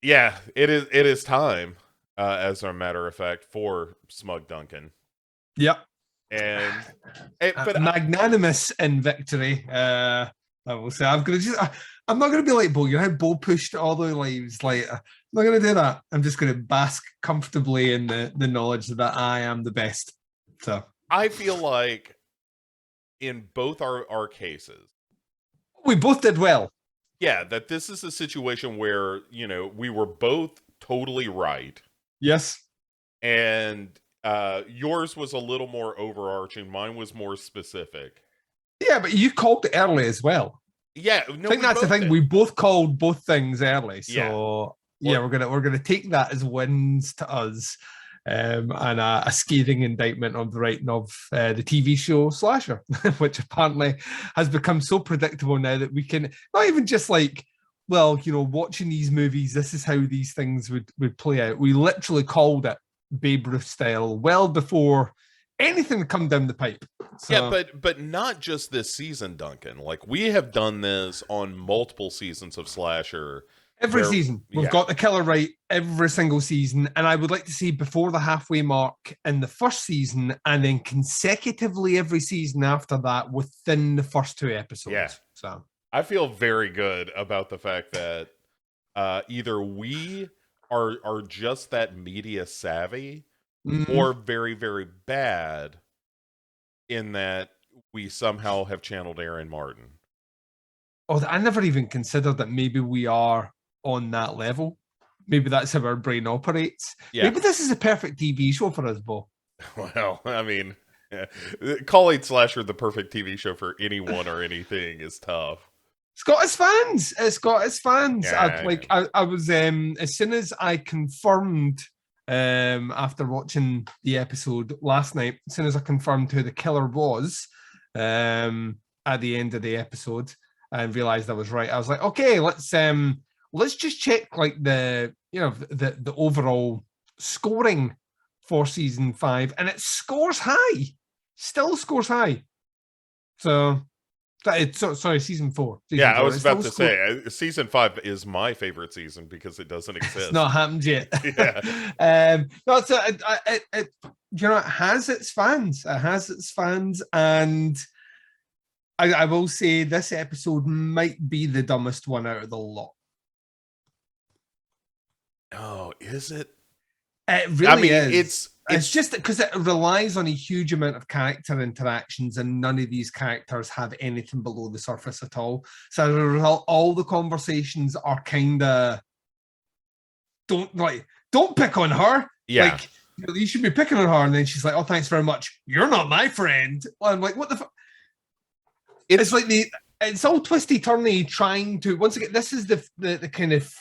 Yeah, it is. It is time, as a matter of fact, for Smug Duncan. Yep. And but Magnanimous in victory. I will say I'm not gonna be like Bo. You know how Bo pushed all the lives. Like I'm not gonna do that. I'm just gonna bask comfortably in the knowledge that I am the best. So I feel like in both our cases, we both did well. yeah, that this is a situation where we were both totally right, Yes. and yours was a little more overarching. Mine was more specific. Yeah, but you called it early as well. Yeah, I no, think we that's the both thing. did. We both called both things early. Yeah. So yeah, Well, we're gonna take that as wins to us. And a scathing indictment of the writing of the TV show Slasher, which apparently has become so predictable now that we can not even just like, well, watching these movies, this is how these things would play out. We literally called it Babe Ruth style well before anything had come down the pipe. So, yeah, but not just this season, Duncan. Like we have done this on multiple seasons of Slasher. every Where, season, we've yeah, got the killer right every single season. And I would like to see before the halfway mark in the first season and then consecutively every season after that within the first two episodes. yeah. So I feel very good about the fact that either we are just that media savvy, or very, very bad in that we somehow have channeled Aaron Martin. Oh, I never even considered that maybe we are on that level. Maybe that's how our brain operates. Yeah. Maybe this is a perfect TV show for us, Bo. Well, I mean, calling Slasher the perfect TV show for anyone or anything is tough. It's got its fans. It's got its fans. Yeah. I was as soon as I confirmed after watching the episode last night, as soon as I confirmed who the killer was at the end of the episode and realized I was right, I was like, okay, let's just check like the overall scoring for season 5, and it scores high, still scores high. So sorry, season 4. Yeah, I was about to say, season 5 is my favorite season because it doesn't exist. It's not happened yet. Yeah. No, so it has its fans. It has its fans, and I will say this episode might be the dumbest one out of the lot. Oh, is it? It really is. It's just because it relies on a huge amount of character interactions, and none of these characters have anything below the surface at all. So as a result, all the conversations are kind of don't pick on her. Yeah. Like, you should be picking on her, and then she's like, "Oh, thanks very much. You're not my friend." Well, I'm like, "What the fuck?" It's like it's all twisty turny, trying to once again. This is the kind of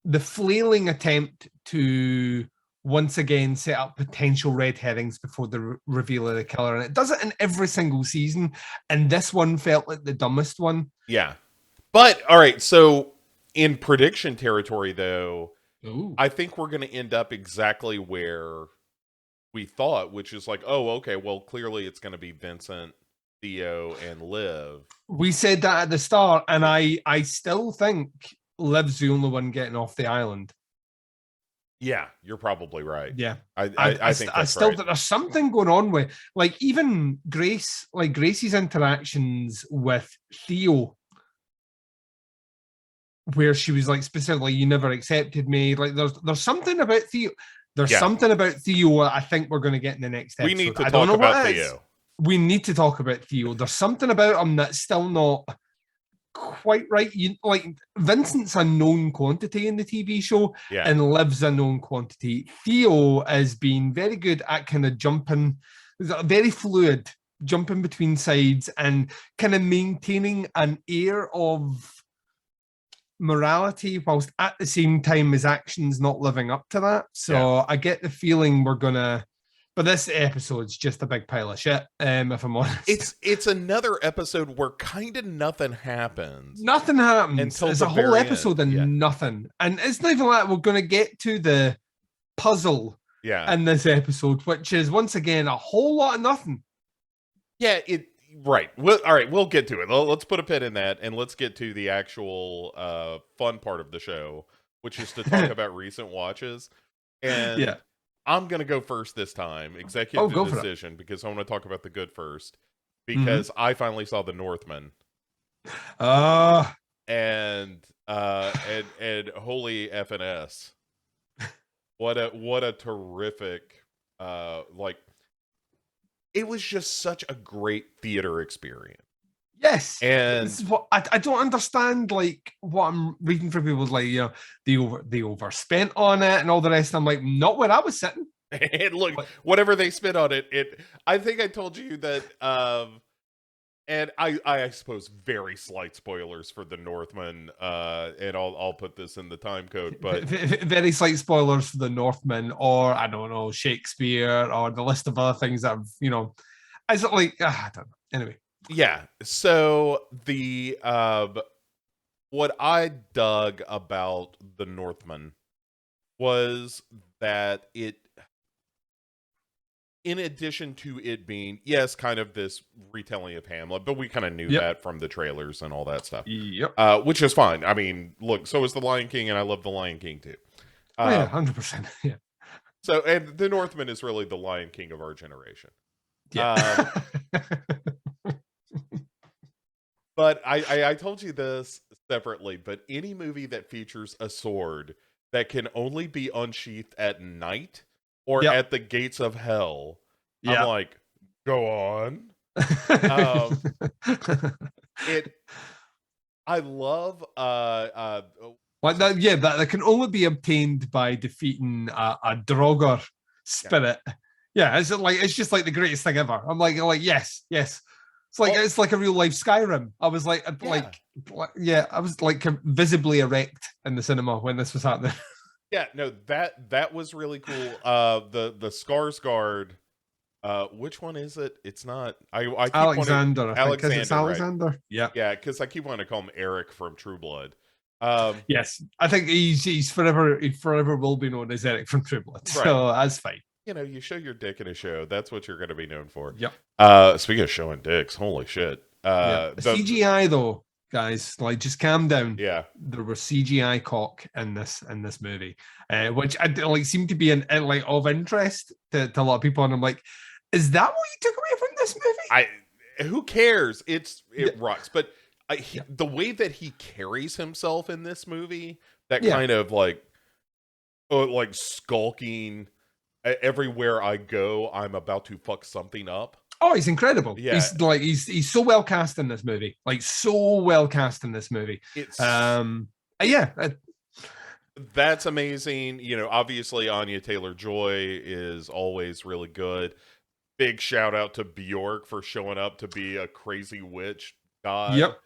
the flailing attempt to once again set up potential red herrings before the reveal of the killer, and it does it in every single season, and this one felt like the dumbest one. Yeah. But all right, so in prediction territory though, Ooh. I think we're going to end up exactly where we thought, which is like, oh, okay, well, clearly it's going to be Vincent, Theo, and Liv. We said that at the start, and I still think Liv's the only one getting off the island. Yeah, you're probably right. Yeah, I think that's I still right. think there's something going on with, like, even Grace, like Gracie's interactions with Theo, where she was like specifically, "You never accepted me." Like, there's something about Theo. There's something about Theo I think we're going to get in the next episode. We need to talk about Theo. We need to talk about Theo. There's something about him that's still not quite right. Like, Vincent's a known quantity in the TV show, and Liv's a known quantity. Theo has been very good at kind of jumping, very fluid, jumping between sides and kind of maintaining an air of morality whilst at the same time his actions not living up to that. So I get the feeling we're gonna, but this episode's just a big pile of shit, if I'm honest. It's another episode where kind of nothing happens. Nothing happens. Until it's a whole episode and nothing. And it's not even like we're going to get to the puzzle in this episode, which is, once again, a whole lot of nothing. Yeah, right. All right, we'll get to it. Let's put a pin in that, and let's get to the actual fun part of the show, which is to talk about recent watches. And Yeah. I'm going to go first this time, Oh, executive go for it. decision, because I want to talk about the good first. Mhm. Because I finally saw the Northman. Ah, And holy FNS. What a terrific like it was just such a great theater experience. yes. And This is what I don't understand. Like what I'm reading from people's like, they overspent on it and all the rest. I'm like, not where I was sitting. and look, But, whatever they spit on it, I think I told you that and I suppose very slight spoilers for the Northman, and I'll put this in the time code, but very slight spoilers for the Northmen, or I don't know, Shakespeare, or the list of other things that have, is it like I don't know. Anyway, yeah. So the what I dug about the Northman was that it, in addition to it being, yes, kind of this retelling of Hamlet, but we kind of knew that from the trailers and all that stuff. Yep. Which is fine. I mean, look, so is The Lion King, and I love The Lion King too. Yeah, 100%. Yeah. So, and the Northman is really the Lion King of our generation. Yeah. But I told you this separately, but any movie that features a sword that can only be unsheathed at night or at the gates of hell, I'm like, go on. I love like that, that can only be obtained by defeating a Draugr spirit. Yeah, it's just like the greatest thing ever. I'm like yes. It's like a real life Skyrim. I was like I was like visibly erect in the cinema when this was happening. Yeah, no, that was really cool. The Skarsgård, which one is it? It's not. I keep Alexander. wanting, I think, because it's Alexander. Right. Yeah, because I keep wanting to call him Eric from True Blood. Yes, I think he forever will be known as Eric from True Blood. Right. So that's fine. You show your dick in a show. That's what you're going to be known for. Yep. Speaking of showing dicks, holy shit. CGI though, guys, like just calm down. Yeah, there was CGI cock in this movie, which I like seemed to be an like of interest to a lot of people, and I'm like, is that what you took away from this movie? Who cares? It rocks, but the way that he carries himself in this movie, that kind of like skulking. Everywhere I go, I'm about to fuck something up. Oh, he's incredible. Yeah. He's so well cast in this movie. Like so well cast in this movie. It's that's amazing. Obviously Anya Taylor-Joy is always really good. Big shout out to Bjork for showing up to be a crazy witch god. Yep.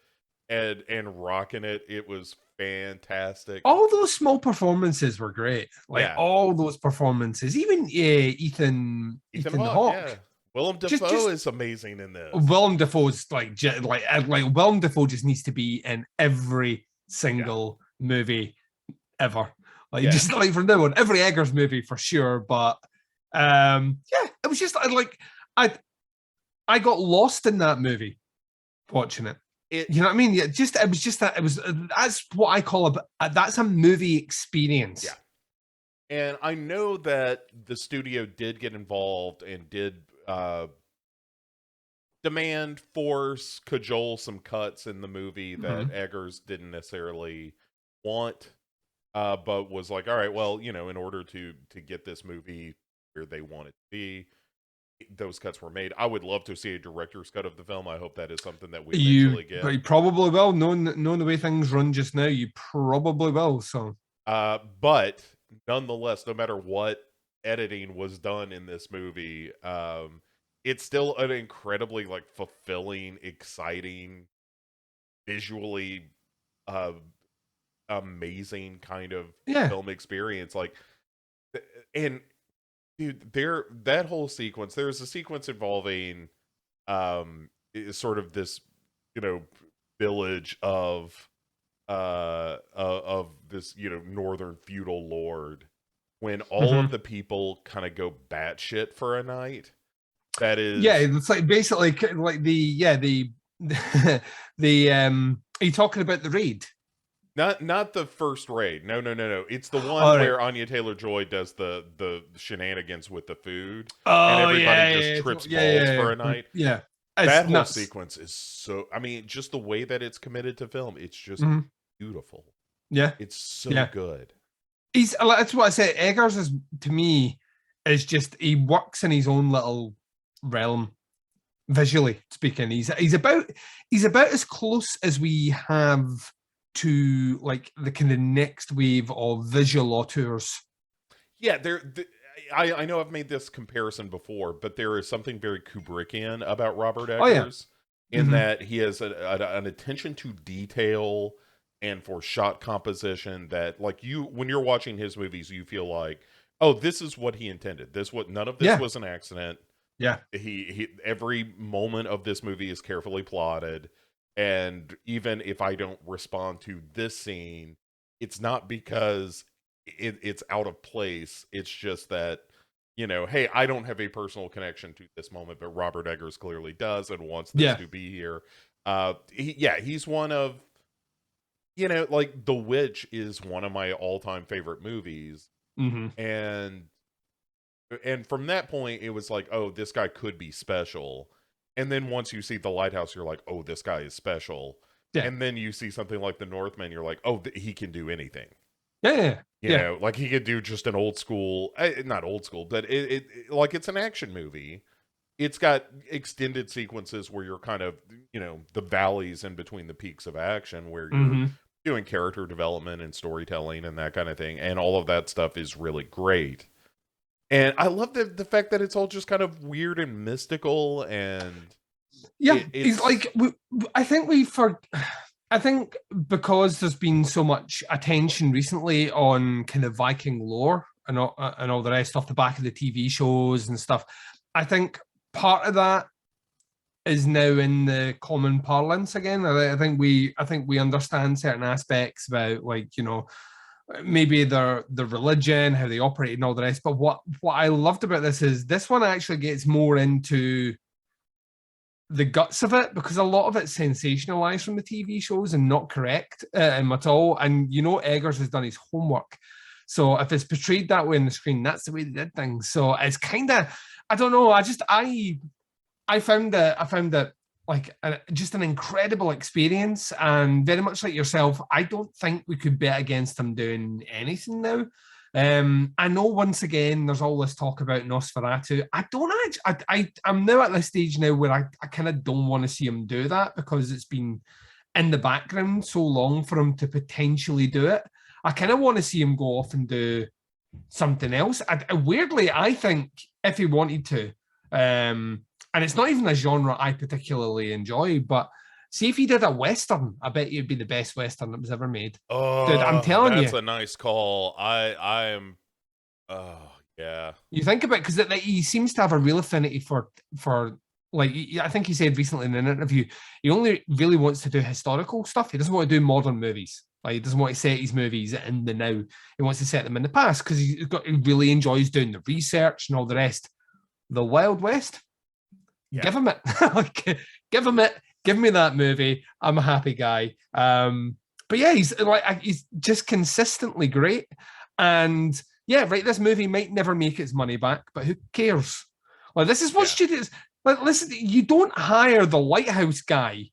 And rocking it. It was fantastic. All those small performances were great. Like all those performances, even Ethan Hawke. Yeah. Willem Dafoe is amazing in this. Willem Dafoe's like Willem Dafoe just needs to be in every single movie ever. Like just like from now on, every Eggers movie for sure. But it was just I got lost in that movie watching it. You know what I mean? Yeah, that's what I call that's a movie experience. Yeah. And I know that the studio did get involved and did demand, force, cajole some cuts in the movie that Eggers didn't necessarily want, but was like, all right, well, in order to get this movie where they want it to be, those cuts were made. I would love to see a director's cut of the film. I hope that is something that we eventually get. But you probably will. Knowing the way things run just now, you probably will. So, but nonetheless, no matter what editing was done in this movie, it's still an incredibly fulfilling, exciting, visually amazing kind of film experience. And dude, that whole sequence, there's a sequence involving sort of this village of this northern feudal lord, when all of the people kind of go batshit for a night. That is, it's like basically like the are you talking about the raid? Not the first raid. No. It's the one All right. where Anya Taylor-Joy does the shenanigans with the food, and Oh everybody just yeah, trips yeah, balls for yeah, a night. yeah. It's That whole nuts. sequence is so. I mean, just the way that it's committed to film, it's just Mhm. beautiful. Yeah, It's so yeah. good. That's what I said. Eggers is, to me, is just, he works in his own little realm, visually speaking. He's about as close as we have to like the kind of next wave of visual auteurs. Yeah, I know I've made this comparison before, but there is something very Kubrickian about Robert Oh yeah. Eggers in Mm-hmm. that he has an attention to detail and for shot composition that, like, when you're watching his movies, you feel like, oh, this is what he intended. None of this Yeah. was an accident. Yeah. He every moment of this movie is carefully plotted, and even if I don't respond to this scene, it's not because it's out of place. It's just that, hey, I don't have a personal connection to this moment, but Robert Eggers clearly does and wants this Yeah. to be here. He's one of, like The Witch is one of my all-time favorite movies, Mm-hmm. and from that point it was like, oh, this guy could be special. And then once you see The Lighthouse, you're like, oh, this guy is special. Yeah. And then you see something like The Northman, you're like, oh, he can do anything. Yeah. Yeah. Like he could do just an old school, not old school, but like it's an action movie. It's got extended sequences where you're kind of, the valleys in between the peaks of action, where you're Mm-hmm. doing character development and storytelling and that kind of thing. And all of that stuff is really great. And I love the fact that it's all just kind of weird and mystical, and Yeah. He's like, I think I think because there's been so much attention recently on kind of Viking lore and all the rest off the back of the TV shows and stuff, I think part of that is now in the common parlance again. I think we understand certain aspects about, like, maybe their religion, how they operate, and all the rest. But what I loved about this is this one actually gets more into the guts of it, because a lot of it's sensationalized from the TV shows and not correct at all. And Eggers has done his homework. So if it's portrayed that way on the screen, that's the way they did things. So it's kind of, I don't know. I found that like just an incredible experience, and very much like yourself, I don't think we could bet against them doing anything now. I know once again there's all this talk about Nosferatu. I don't actually. I'm now at this stage now where I kind of don't want to see him do that, because it's been in the background so long for him to potentially do it. I kind of want to see him go off and do something else. Weirdly, I think if he wanted to, and it's not even a genre I particularly enjoy, but see if he did a Western, I bet it'd be the best Western that was ever made. oh, Dude, I'm telling that's you. a nice call. I am. Oh yeah. You think about it, because he seems to have a real affinity for like, I think he said recently in an interview, he only really wants to do historical stuff. He doesn't want to do modern movies. Like, he doesn't want to set his movies in the now. He wants to set them in the past, because he really enjoys doing the research and all the rest. The Wild West, Yeah. give him it. Like, give him it. Give me that movie. I'm a happy guy. But yeah, he's just consistently great. And yeah, right, this movie might never make its money back, but who cares? Like, this is what studios. Like, listen, you don't hire the Lighthouse guy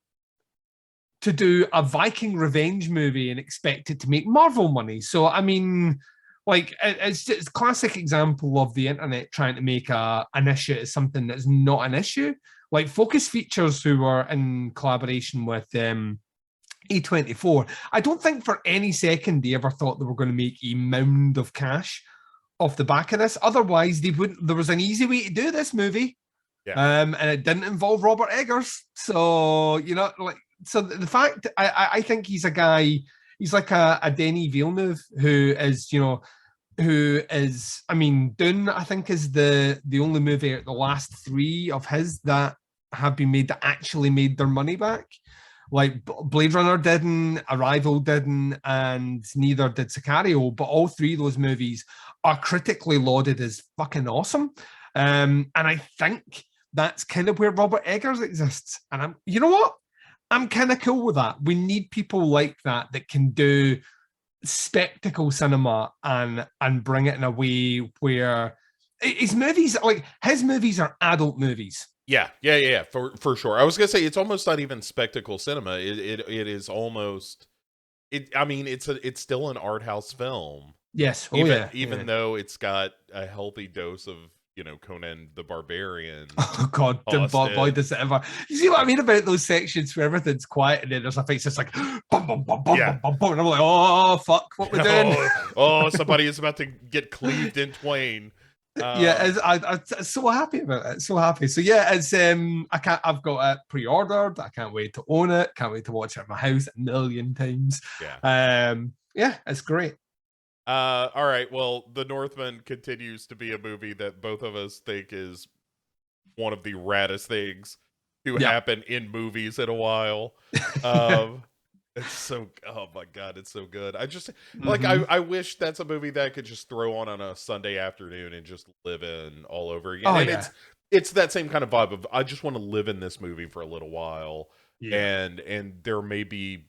to do a Viking revenge movie and expect it to make Marvel money. So, I mean, like, it's just a classic example of the internet trying to make an issue as something that's not an issue. Like Focus Features, who were in collaboration with A24, I don't think for any second they ever thought they were going to make a mound of cash off the back of this. Otherwise, they wouldn't. There was an easy way to do this movie, and it didn't involve Robert Eggers. So, so the fact, I think he's a guy. He's like a Denis Villeneuve, who is, I mean, Dune, I think, is the only movie out the last three of his that have been made that actually made their money back. Like Blade Runner didn't, Arrival didn't, and neither did Sicario. But all three of those movies are critically lauded as fucking awesome. And I think that's kind of where Robert Eggers exists. And you know what? I'm kind of cool with that. We need people like that can do spectacle cinema and bring it in a way where his movies are adult movies. Yeah, for sure. I was gonna say it's almost not even spectacle cinema. It is almost it. I mean, it's still an art house film. Yes. Even though it's got a healthy dose of Conan the Barbarian. Oh God, boy, does it ever! You see what I mean about those sections where everything's quiet and then there's a face that's like bum bum bum bum bum bum bum, and I'm like, oh fuck, what we're doing? Somebody is about to get cleaved in twain. I'm so happy about it. So happy. So yeah, it's I've got it pre-ordered. I can't wait to own it. Can't wait to watch it at my house a million times. Yeah, it's great. All right. Well, The Northman continues to be a movie that both of us think is one of the raddest things to happen in movies in a while. It's so, oh my God, it's so good. I just like, I wish that's a movie that I could just throw on a Sunday afternoon and just live in all over again. And it's that same kind of vibe of, I just want to live in this movie for a little while. And there may be,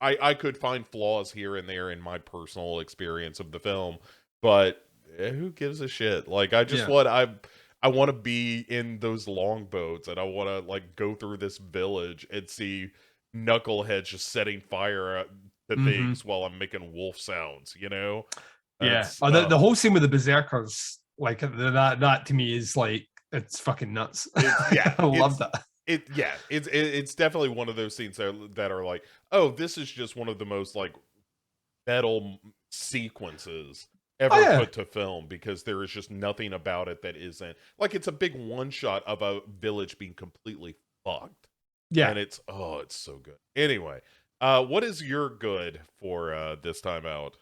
I could find flaws here and there in my personal experience of the film, but who gives a shit? Like, I just I want to be in those longboats, and I want to like go through this village and see knuckleheads just setting fire to things while I'm making wolf sounds, the whole scene with the berserkers, like that to me is like, it's fucking nuts. I love that. It's definitely one of those scenes that are like, oh, this is just one of the most like metal sequences ever put to film, because there is just nothing about it that isn't like, it's a big one shot of a village being completely fucked. And it's so good. Anyway, what is your good for this time out?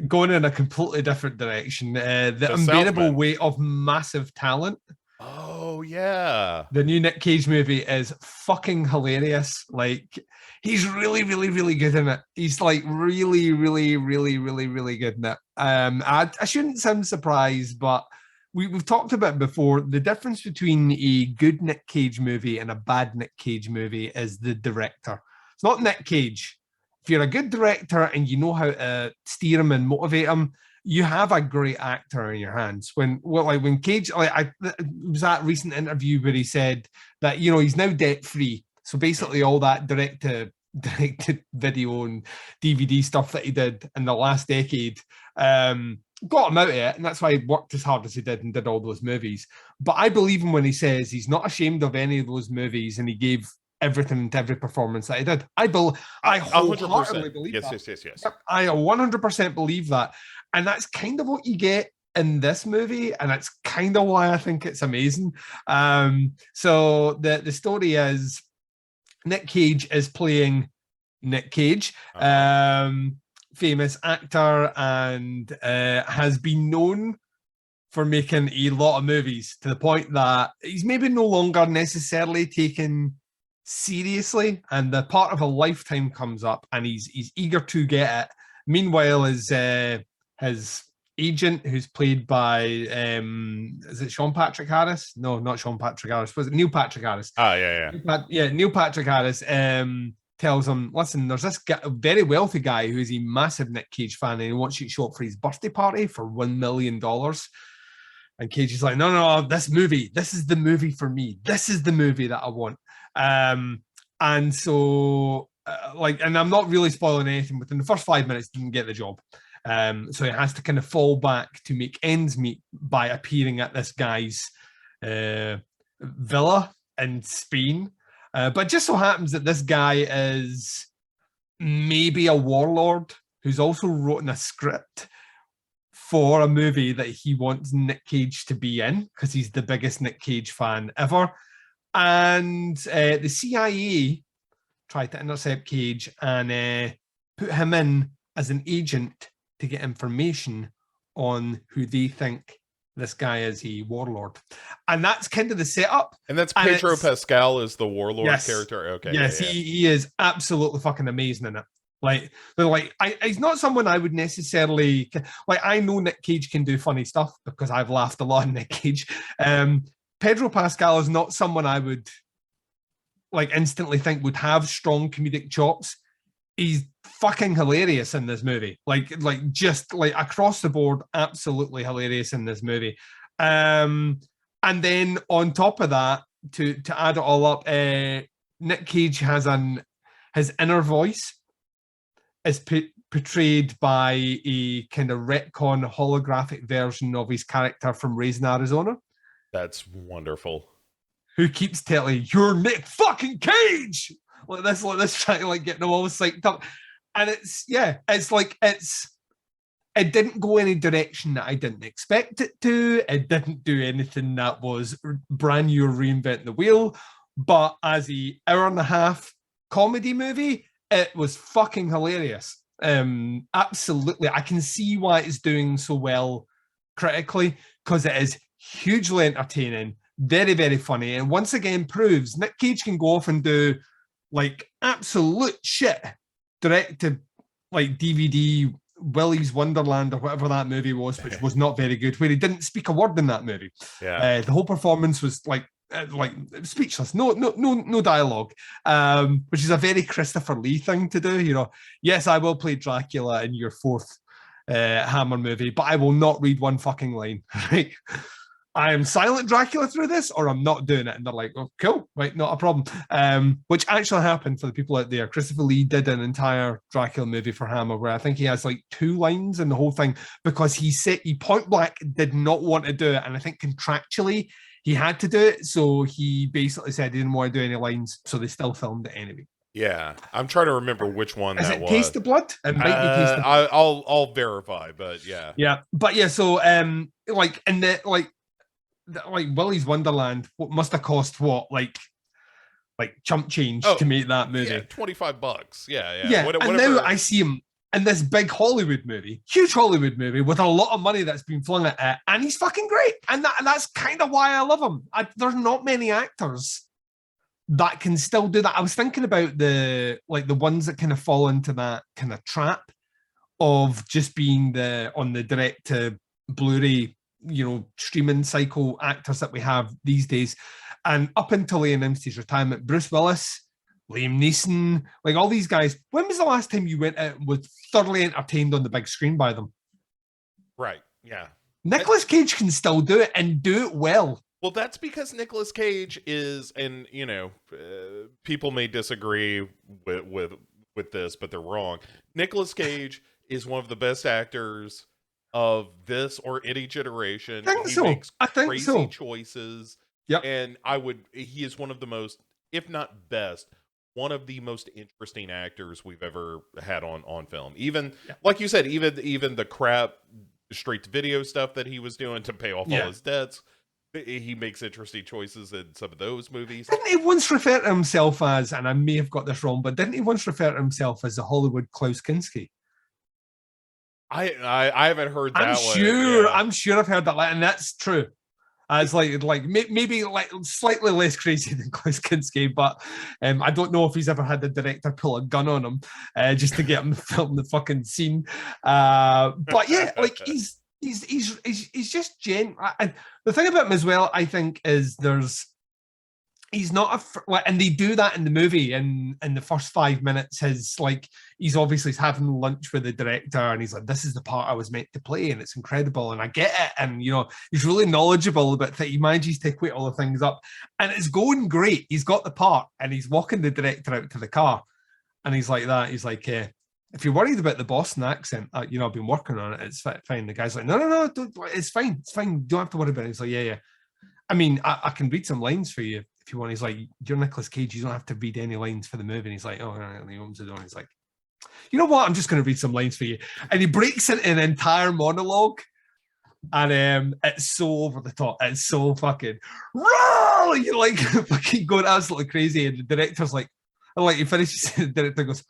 Going in a completely different direction. The Unbearable Weight of Massive Talent. Oh yeah, the new Nick Cage movie is fucking hilarious. Like, he's really, really, really good in it. He's like really, really, really, really, really good in it. I shouldn't sound surprised, but we've talked about before, the difference between a good Nick Cage movie and a bad Nick Cage movie is the director. It's not Nick Cage. If you're a good director and you know how to steer him and motivate him, you have a great actor in your hands. When Cage, I was that recent interview where he said that he's now debt free. So basically, all that direct to video and DVD stuff that he did in the last decade got him out of it, and that's why he worked as hard as he did and did all those movies. But I believe him when he says he's not ashamed of any of those movies, and he gave everything to every performance that he did. I wholeheartedly believe that. Yes. I 100% believe that. And that's kind of what you get in this movie, and that's kind of why I think it's amazing. So the story is Nick Cage is playing Nick Cage, famous actor, and has been known for making a lot of movies, to the point that he's maybe no longer necessarily taken seriously, and the part of a lifetime comes up and he's eager to get it. Meanwhile, his agent, who's played by is it Sean Patrick Harris? No, not Sean Patrick Harris. Was it Neil Patrick Harris? Neil Patrick Harris tells him, listen, there's this very wealthy guy who's a massive Nick Cage fan, and he wants you to show up for his birthday party for $1 million. And Cage is like, no, this is the movie for me. This is the movie that I want. And so and I'm not really spoiling anything, within the first 5 minutes didn't get the job. So he has to kind of fall back to make ends meet by appearing at this guy's villa in Spain. But just so happens that this guy is maybe a warlord who's also written a script for a movie that he wants Nick Cage to be in, because he's the biggest Nick Cage fan ever. And the CIA tried to intercept Cage and put him in as an agent to get information on who they think this guy is, a warlord. And that's kind of the setup. And that's Pedro Pascal is the warlord character? Okay. Yes, he is absolutely fucking amazing in it. He's not someone I would necessarily like. I know Nick Cage can do funny stuff because I've laughed a lot at Nick Cage. Pedro Pascal is not someone I would like instantly think would have strong comedic chops. He's fucking hilarious in this movie. Like just like across the board, absolutely hilarious in this movie. And then on top of that, to add it all up, Nick Cage has his inner voice is portrayed by a kind of retcon holographic version of his character from Raising Arizona. That's wonderful. Who keeps telling you're Nick fucking Cage, like this, trying to like get them all psyched up. And it didn't go any direction that I didn't expect it to. It didn't do anything that was brand new or reinvent the wheel. But as an hour and a half comedy movie, it was fucking hilarious. Absolutely. I can see why it's doing so well critically, because it is hugely entertaining, very, very funny, and once again proves Nick Cage can go off and do like absolute shit direct to like DVD Willy's Wonderland or whatever that movie was, which was not very good, where he didn't speak a word in that movie. Yeah. The whole performance was like speechless, no dialogue, which is a very Christopher Lee thing to do. You know, yes, I will play Dracula in your fourth Hammer movie, but I will not read one fucking line. Right? I am silent Dracula through this, or I'm not doing it. And they're like, oh, cool, right, not a problem. Which actually happened for the people out there. Christopher Lee did an entire Dracula movie for Hammer where I think he has like 2 lines in the whole thing, because he point blank did not want to do it. And I think contractually he had to do it. So he basically said he didn't want to do any lines. So they still filmed it anyway. Yeah, I'm trying to remember which one Is that it was. Taste of Blood? It might be Taste of Blood. I'll verify, but yeah. Yeah, but yeah, so like in the like Willy's Wonderland, what must have cost like chump change to make that movie? Yeah, $25. Yeah. Yeah, and now I see him in this big Hollywood movie, huge Hollywood movie with a lot of money that's been flung at it, and he's fucking great. And that's kind of why I love him. There's not many actors that can still do that. I was thinking about the ones that kind of fall into that kind of trap of just being on the direct to Blu-ray, you know, streaming cycle actors that we have these days. And up until Liam Neeson's retirement, Bruce Willis, Liam Neeson, like all these guys, when was the last time you went out and was thoroughly entertained on the big screen by them? Right, yeah. Nicolas Cage can still do it and do it well. Well, that's because Nicolas Cage is, and you know, people may disagree with this, but they're wrong. Nicolas Cage is one of the best actors of this or any generation. He makes crazy choices. Yep. And he is one of the most, if not best, one of the most interesting actors we've ever had on film. Even, like you said, even the crap straight to video stuff that he was doing to pay off all his debts, he makes interesting choices in some of those movies. Didn't he once refer to himself as, and I may have got this wrong, but didn't he once refer to himself as the Hollywood Klaus Kinski? I haven't heard that I'm sure I've heard that, and that's true. It's like maybe like slightly less crazy than Klaus Kinski, but I don't know if he's ever had the director pull a gun on him just to get him to film the fucking scene. But yeah, like he's just the thing about him as well, I think, is he's not and they do that in the movie. In the first 5 minutes, he's obviously having lunch with the director, and he's like, "This is the part I was meant to play, and it's incredible, and I get it." And you know, he's really knowledgeable about that. He manages to equate all the things up, and it's going great. He's got the part, and he's walking the director out to the car, and he's like that. He's like, "If you're worried about the Boston accent, you know, I've been working on it. It's fine." The guy's like, "No, don't, it's fine. It's fine. Don't have to worry about it." He's like, "Yeah. I mean, I can read some lines for you if you want." He's like, "You're Nicolas Cage. You don't have to read any lines for the movie." And he's like, "Oh," and he opens the door and he's like, "You know what? I'm just going to read some lines for you." And he breaks into an entire monologue. And it's so over the top. It's so fucking raw. You're like fucking going absolutely crazy. And the director's like, he finishes, the director goes,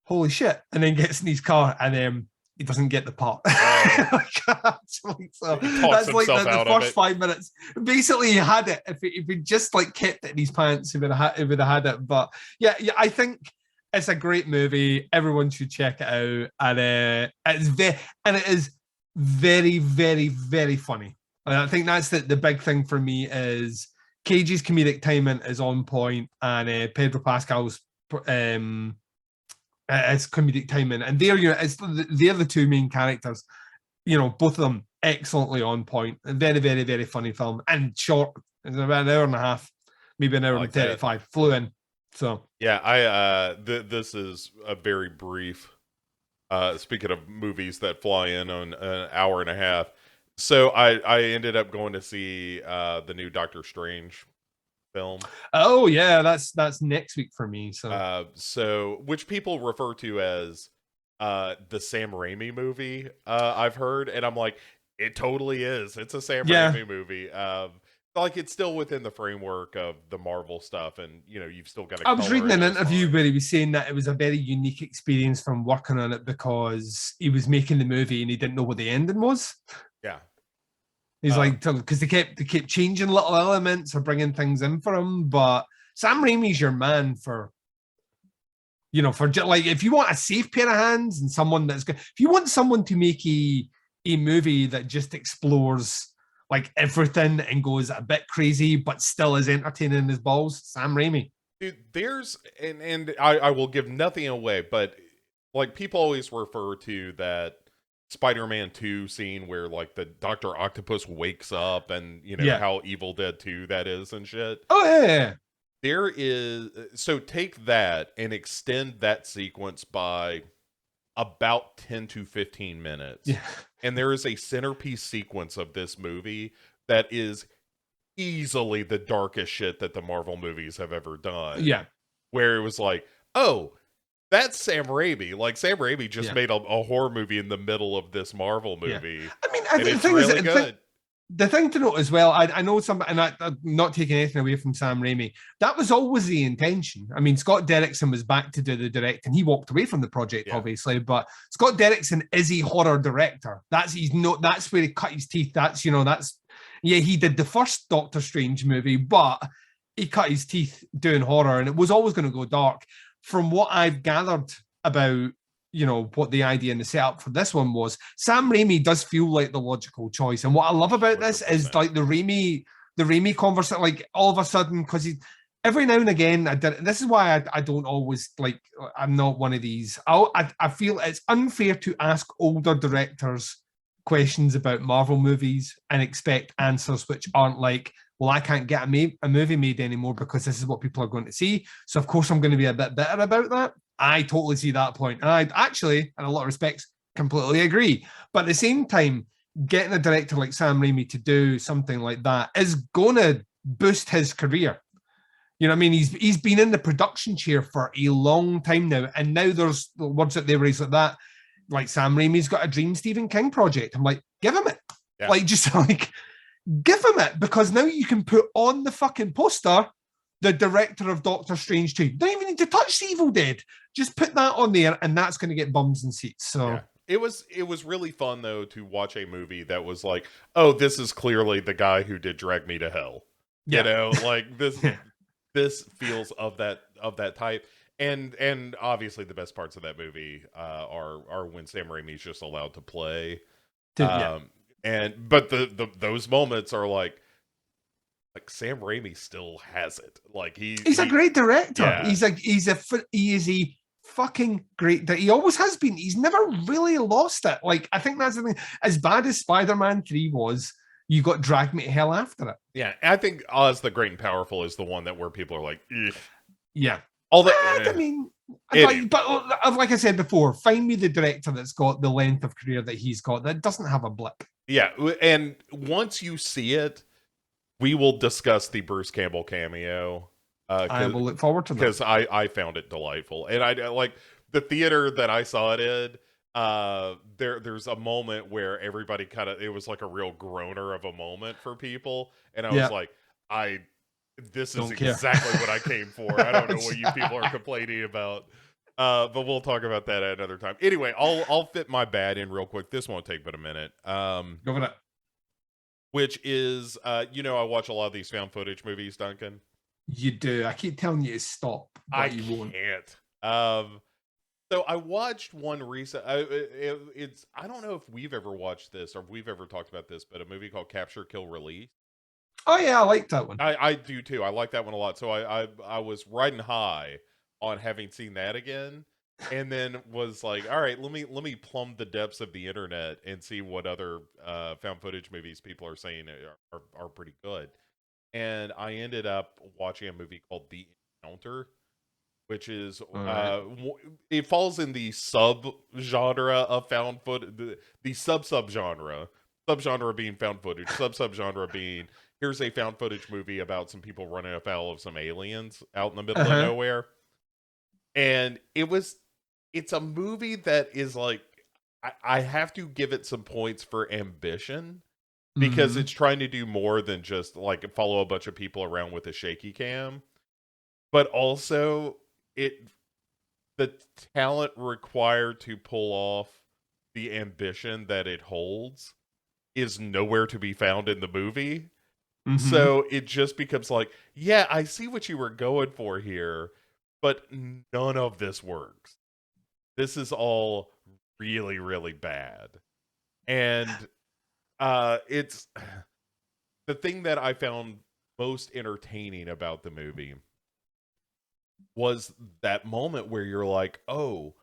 "Holy shit," and then gets in his car, and he doesn't get the part. So that's like the first 5 minutes. Basically, he had it. If he just like kept it in his pants, he would have had it. But yeah, I think it's a great movie. Everyone should check it out, and it is very, very, very funny. And I think that's the big thing for me is Cage's comedic timing is on point, and Pedro Pascal's is comedic timing, and they're the two main characters. Both of them excellently on point. Very, very, very funny film, and short. It's about an hour and a half, maybe an hour and 35. Flew in. So yeah, this is a very brief. Speaking of movies that fly in on an hour and a half, so I ended up going to see the new Doctor Strange film. Oh yeah, that's next week for me. So which people refer to as the Sam Raimi movie, I've heard, and I'm like, it totally is. It's a Sam Raimi movie. Like, it's still within the framework of the Marvel stuff, and you've still got to. I was reading an interview where he was saying that it was a very unique experience from working on it because he was making the movie and he didn't know what the ending was. Yeah. He's like, because they kept changing little elements or bringing things in for him, but Sam Raimi's your man for like, if you want a safe pair of hands and someone that's good, if you want someone to make a movie that just explores like everything and goes a bit crazy but still is entertaining as balls, Sam Raimi. Dude, there's and I will give nothing away, but like, people always refer to that Spider-Man 2 scene where like the Dr. Octopus wakes up, and how Evil Dead 2 that is and shit. Oh yeah. There is, so take that and extend that sequence by about 10 to 15 minutes. Yeah. And there is a centerpiece sequence of this movie that is easily the darkest shit that the Marvel movies have ever done. Yeah. Where it was like, oh, that's Sam Raimi. Like, Sam Raimi just made a horror movie in the middle of this Marvel movie. Yeah. I mean, it's really good. The thing to note as well, I know some, and I'm not taking anything away from Sam Raimi, that was always the intention. I mean, Scott Derrickson was back to do the directing. He walked away from the project, obviously, but Scott Derrickson is a horror director. That's where he cut his teeth. He did the first Doctor Strange movie, but he cut his teeth doing horror, and it was always going to go dark. From what I've gathered about what the idea and the setup for this one was, Sam Raimi does feel like the logical choice. And what I love about this 100%. Is like the Raimi conversation, like all of a sudden, because every now and again, this is why I don't always, like, I'm not one of these. I feel it's unfair to ask older directors questions about Marvel movies and expect answers which aren't like, well, I can't get a movie made anymore because this is what people are going to see. So of course I'm going to be a bit bitter about that. I totally see that point. And I actually, in a lot of respects, completely agree. But at the same time, getting a director like Sam Raimi to do something like that is going to boost his career. You know what I mean? He's been in the production chair for a long time now. And now there's words out there where he's like that. Like, Sam Raimi's got a Dream Stephen King project. I'm like, give him it. Yeah. Like, just like, give him it. Because now you can put on the fucking poster the director of Doctor Strange 2. You don't even need to touch Evil Dead. Just put that on there, and that's going to get bums and seats. So yeah. It was really fun, though, to watch a movie that was like, oh, this is clearly the guy who did Drag Me to Hell. Yeah. Like, this this feels of that type. And obviously the best parts of that movie are when Sam Raimi's just allowed to play. But those moments are like Sam Raimi still has it. Like, he's a great director. Yeah. He is a fucking great. He always has been. He's never really lost it. Like, I think that's the thing. As bad as Spider-Man 3 was, you got Drag Me to Hell after it. Yeah, I think Oz the Great and Powerful is the one that where people are like, ugh. Yeah. I mean, like I said before, find me the director that's got the length of career that he's got that doesn't have a blip. Yeah, and once you see it, we will discuss the Bruce Campbell cameo. I will look forward to that because I found it delightful, and I like the theater that I saw it in. There's a moment where everybody it was like a real groaner of a moment for people, and I was like, this is exactly what I came for. I don't know what you people are complaining about. But we'll talk about that at another time. Anyway, I'll fit my bad in real quick. This won't take but a minute. Go for that. Which is, I watch a lot of these found footage movies, Duncan. You do. I keep telling you to stop, but you won't. Can't. So I watched one recent. I don't know if we've ever watched this or if we've ever talked about this, but a movie called Capture, Kill, Release. Oh yeah, I liked that one. I do too. I like that one a lot. So I was riding high on having seen that again, and then was like, all right, let me plumb the depths of the internet and see what other found footage movies people are saying are pretty good. And I ended up watching a movie called The Encounter, which is All right. it falls in the sub genre of found footage, the sub genre, being found footage, sub genre being here's a found footage movie about some people running afoul of some aliens out in the middle of Uh-huh. nowhere. And it's a movie that is like, I have to give it some points for ambition, because Mm-hmm. it's trying to do more than just like follow a bunch of people around with a shaky cam, but also it the talent required to pull off the ambition that it holds is nowhere to be found in the movie. Mm-hmm. So it just becomes like, yeah, I see what you were going for here, but none of this works. This is all really, really bad. And it's the thing that I found most entertaining about the movie was that moment where you're like, oh,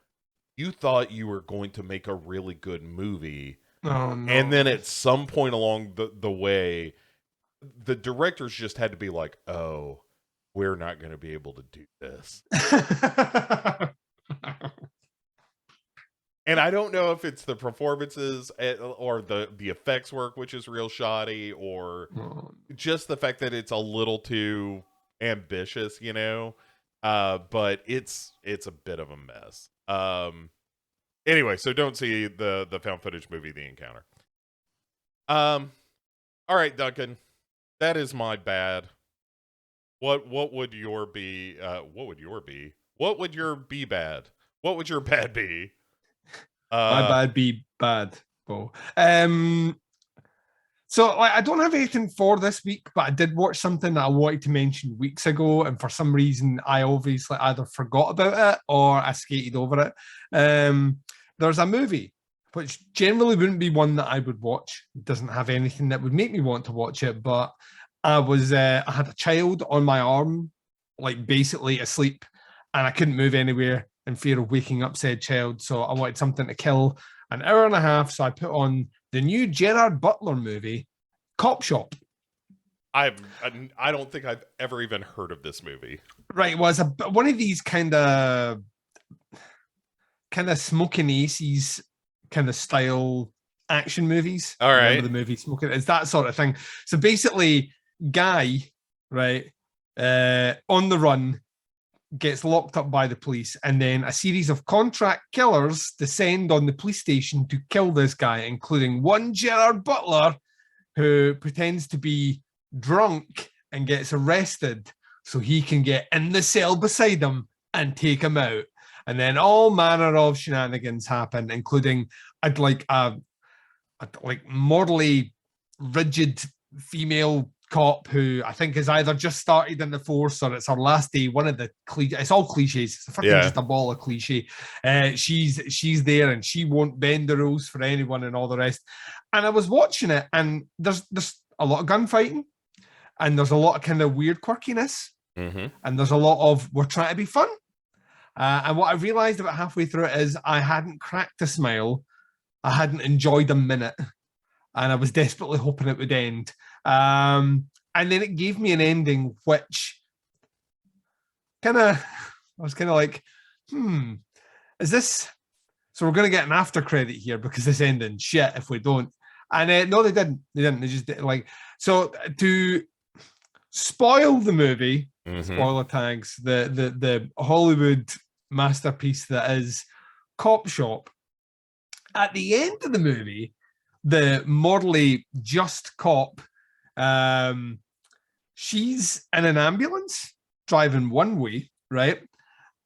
you thought you were going to make a really good movie. Oh And then no. at some point along the way, the directors just had to be like, oh, we're not going to be able to do this. And I don't know if it's the performances or the effects work, which is real shoddy, or Oh. just the fact that it's a little too ambitious, you know. But it's a bit of a mess. Anyway, so don't see the found footage movie The Encounter. All right, Duncan, that is my bad. What would your be? What would your be? What would your be bad? What would your bad be? My Uh, bad be bad, Bo. So like, I don't have anything for this week, but I did watch something that I wanted to mention weeks ago, and for some reason I obviously either forgot about it or I skated over it. There's a movie which generally wouldn't be one that I would watch. It doesn't have anything that would make me want to watch it, but I had a child on my arm, like basically asleep, and I couldn't move anywhere in fear of waking up said child. So I wanted something to kill an hour and a half. So I put on the new Gerard Butler movie, Cop Shop. I don't think I've ever even heard of this movie. Right, was one of these kind of Smoking Aces kind of style action movies. All Remember right. the movie Smoking? It's that sort of thing. So basically, guy, right, on the run, gets locked up by the police, and then a series of contract killers descend on the police station to kill this guy, including one Gerard Butler, who pretends to be drunk and gets arrested so he can get in the cell beside him and take him out. And then all manner of shenanigans happen, including I'd like a like morally rigid female cop who I think has either just started in the force or it's her last day. One of the it's all cliches. It's fucking just a ball of cliche. She's there and she won't bend the rules for anyone and all the rest. And I was watching it, and there's a lot of gunfighting, and there's a lot of kind of weird quirkiness, and there's a lot of we're trying to be fun. And what I realized about halfway through it is I hadn't cracked a smile. I hadn't enjoyed a minute, and I was desperately hoping it would end. And then it gave me an ending which kind of, I was kind of like, is this? So we're going to get an after credit here because this ending shit if we don't. And no, they didn't. They didn't. They just did, like, so to spoil the movie, spoiler tags, the Hollywood masterpiece that is Cop Shop. At the end of the movie, the morally just cop, she's in an ambulance driving one way, right?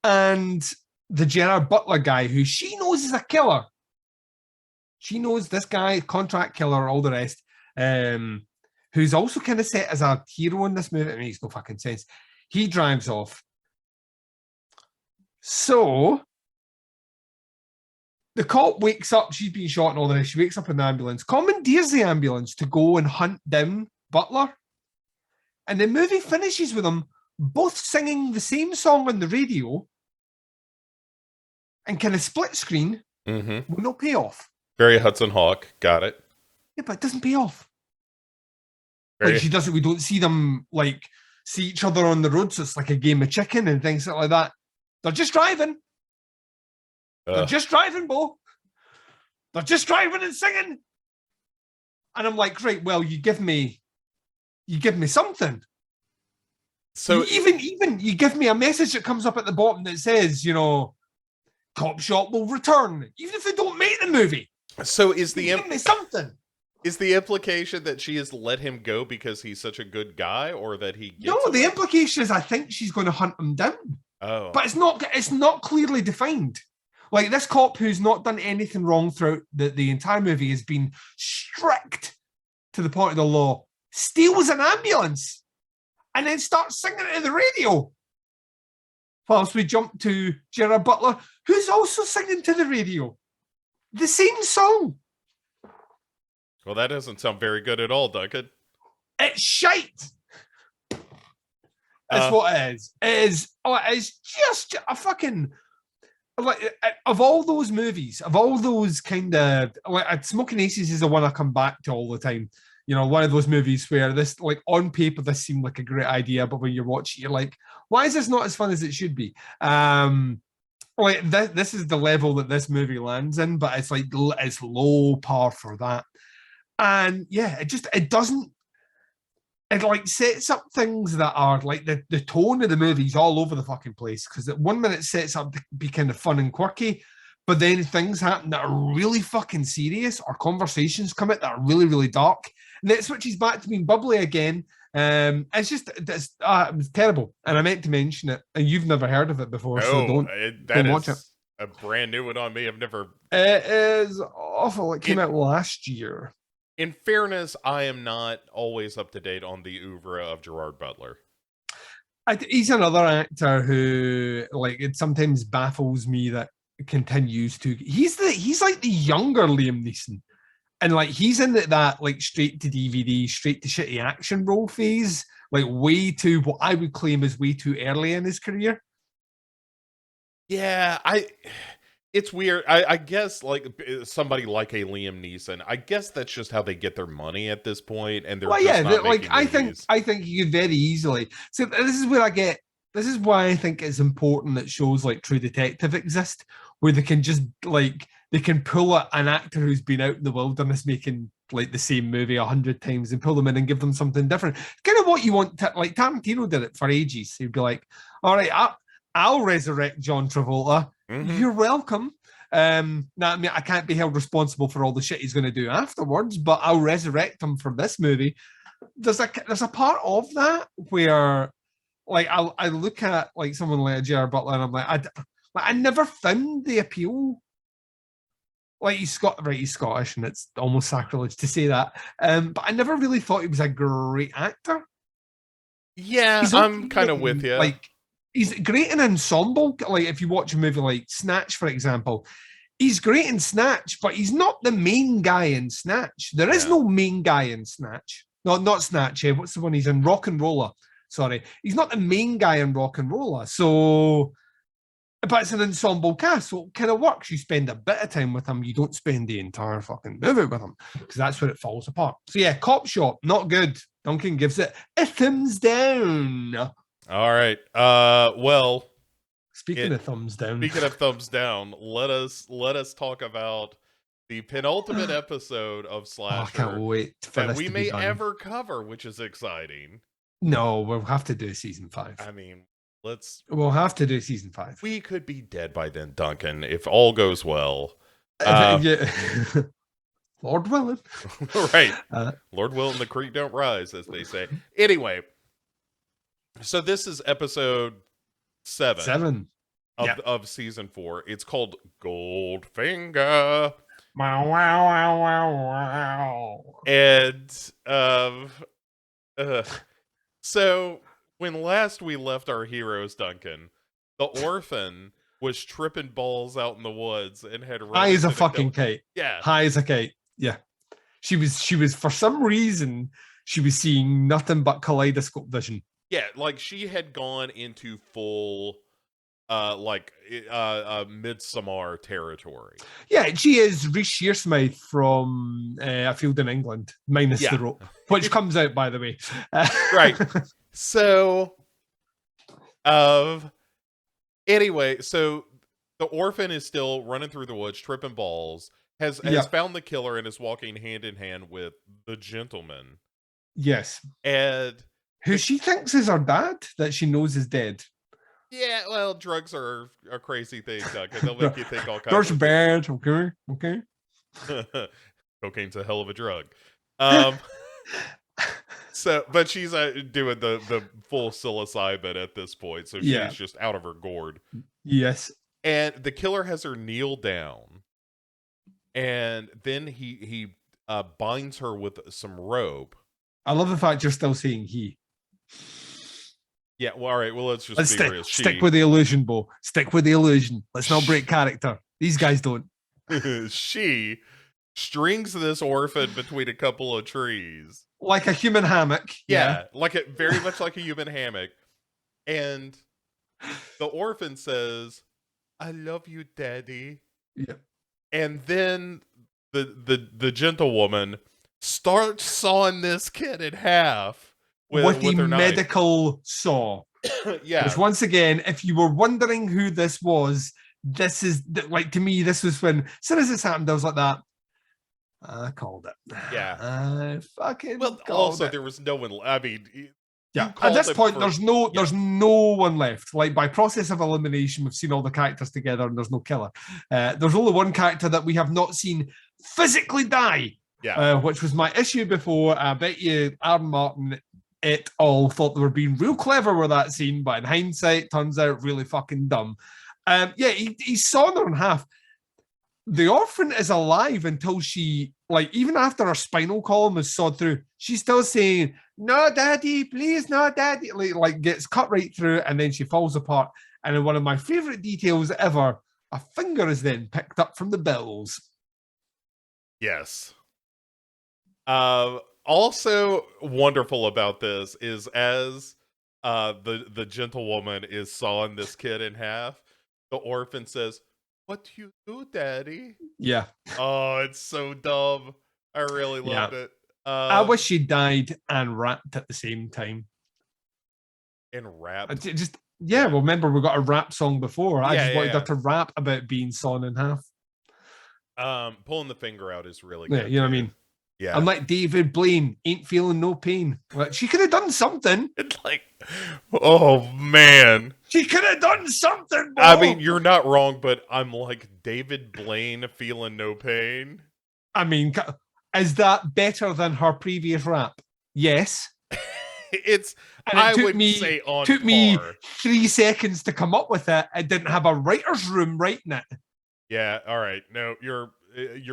And the Gerard Butler guy, who she knows is a killer, she knows this guy, contract killer, all the rest, who's also kind of set as a hero in this movie. It makes no fucking sense. He drives off. So the cop wakes up, she's been shot and all the rest. She wakes up in the ambulance, commandeers the ambulance to go and hunt down Butler. And the movie finishes with them both singing the same song on the radio and kind of split screen with no payoff. Very Hudson Hawk. Got it. Yeah, but it doesn't pay off. Like she doesn't. We don't see them like see each other on the road, so it's like a game of chicken and things like that. They're just driving. They're just driving, Bo. They're just driving and singing. And I'm like, right, well, you give me something. So even you give me a message that comes up at the bottom that says, you know, Cop Shop will return, even if they don't make the movie. So is the give me something. Is the implication that she has let him go because he's such a good guy, or that he gets No, the implication is I think she's going to hunt him down. Oh. But it's not clearly defined. Like this cop who's not done anything wrong throughout the entire movie has been strict to the point of the law, steals an ambulance, and then starts singing to the radio. Whilst we jump to Gerard Butler, who's also singing to the radio. The same song. Well, that doesn't sound very good at all, Duncan. It's shite. That's what it is. It's just a fucking... Like, of all those movies, of all those kind of... Like, Smoking Aces is the one I come back to all the time. You know, one of those movies where this, like, on paper, this seemed like a great idea, but when you watch it, you're like, why is this not as fun as it should be? Like, this is the level that this movie lands in, but it's like, it's low par for that. And yeah, it doesn't, it like sets up things that are like the tone of the movie's all over the fucking place. Because at 1 minute it sets up to be kind of fun and quirky, but then things happen that are really fucking serious, or conversations come out that are really, really dark. And then it switches back to being bubbly again. It was terrible. And I meant to mention it, and you've never heard of it before, so don't watch it. A brand new one on me. I've never. It is awful. It came out last year. In fairness, I am not always up to date on the oeuvre of Gerard Butler. He's another actor who, like, it sometimes baffles me that continues to. He's like the younger Liam Neeson, and like he's in that like straight to DVD, straight to shitty action role phase, like way too what I would claim is way too early in his career. Yeah, it's weird. I guess like somebody like a Liam Neeson, I guess that's just how they get their money at this point, and they're I think you could very easily. So this is why I think it's important that shows like True Detective exist, where they can just like they can pull an actor who's been out in the wilderness making like the same movie 100 times and pull them in and give them something different. Kind of what you want. Like Tarantino did it for ages. He'd be like, "All right, I'll resurrect John Travolta. Mm-hmm. You're welcome. Now, I mean, I can't be held responsible for all the shit he's going to do afterwards, but I'll resurrect him for this movie." There's a part of that where, like, I look at like someone like Gerard Butler, and I'm like, I never found the appeal. Like he's Scottish, and it's almost sacrilege to say that. But I never really thought he was a great actor. Yeah, I'm kind of with you. Like, he's great in ensemble. Like if you watch a movie like Snatch, for example, he's great in Snatch, but he's not the main guy in Snatch. There is no main guy in Snatch. No, not Snatch. What's the one he's in? Rock and Roller. Sorry, he's not the main guy in Rock and Roller. So, but it's an ensemble cast, so it kind of works. You spend a bit of time with him. You don't spend the entire fucking movie with him, because that's where it falls apart. So yeah, Cop Shop, not good. Duncan gives it a thumbs down. All right. Well, speaking of thumbs down, let us talk about the penultimate episode of Slasher. I can't wait for that we may ever cover, which is exciting. No, we'll have to do season 5. I mean, we'll have to do season 5. We could be dead by then, Duncan, if all goes well. Lord willing. Right. Lord willing, the creek don't rise, as they say. Anyway. So this is episode 7 of season 4. It's called Goldfinger. Wow, wow, wow, wow, wow. And so when last we left our heroes, Duncan, the orphan was tripping balls out in the woods and had high as a fucking kite. Yeah, high as a kite. Yeah, she was for some reason. she was seeing nothing but kaleidoscope vision. Yeah, like she had gone into full Midsommar territory. Yeah, she is Reece Shearsmith from A Field in England, minus the rope, which comes out, by the way. Right. So, anyway, so the orphan is still running through the woods, tripping balls, has found the killer and is walking hand in hand with the gentleman. Yes. And who she thinks is her dad, that she knows is dead. Yeah, well, drugs are a crazy thing, Duncan. They'll make you think all kinds Drugs of bad, okay. Cocaine's a hell of a drug. So, but she's doing the full psilocybin at this point, so she's just out of her gourd. Yes. And the killer has her kneel down, and then he binds her with some rope. I love the fact you're still saying he. Yeah, well, all right. Well, let's be real. Stick with the illusion, Bo. Stick with the illusion. Let's not break character. These guys don't. She strings this orphan between a couple of trees. Like a human hammock. Yeah. Very much like a human hammock. And the orphan says, "I love you, Daddy." Yeah. And then the gentlewoman starts sawing this kid in half. With the medical saw. Yeah. Which, once again, if you were wondering who this was, this is, like, to me, this was when, as soon as this happened, I was like that. I called it. Yeah. I fucking Well, also, there was no one, I mean... Yeah, at this point, there's no one left. Like, by process of elimination, we've seen all the characters together and there's no killer. There's only one character that we have not seen physically die. Yeah. Which was my issue before. I bet you Aaron Martin et al. Thought they were being real clever with that scene, but in hindsight, turns out really fucking dumb. He sawed her in half. The orphan is alive until she, like, even after her spinal column is sawed through, she's still saying, "No, Daddy, please, no, Daddy." Like gets cut right through, and then she falls apart. And in one of my favorite details ever, a finger is then picked up from the bills. Yes. Also wonderful about this is as the gentlewoman is sawing this kid in half, the orphan says, "What do you do, Daddy?" Yeah. Oh, it's so dumb. I really loved it. I wish she died and rapped at the same time. And rap? Well, remember we got a rap song before. I just wanted her to rap about being sawn in half. Pulling the finger out is really good. You know what I mean? Yeah. I'm like David Blaine, ain't feeling no pain. Well, she could have done something. It's like, oh man. She could have done something, Bo. I mean, you're not wrong, but I'm like David Blaine feeling no pain. I mean, is that better than her previous rap? Yes. It took me 3 seconds to come up with it. I didn't have a writer's room writing it. Yeah, all right. No, you're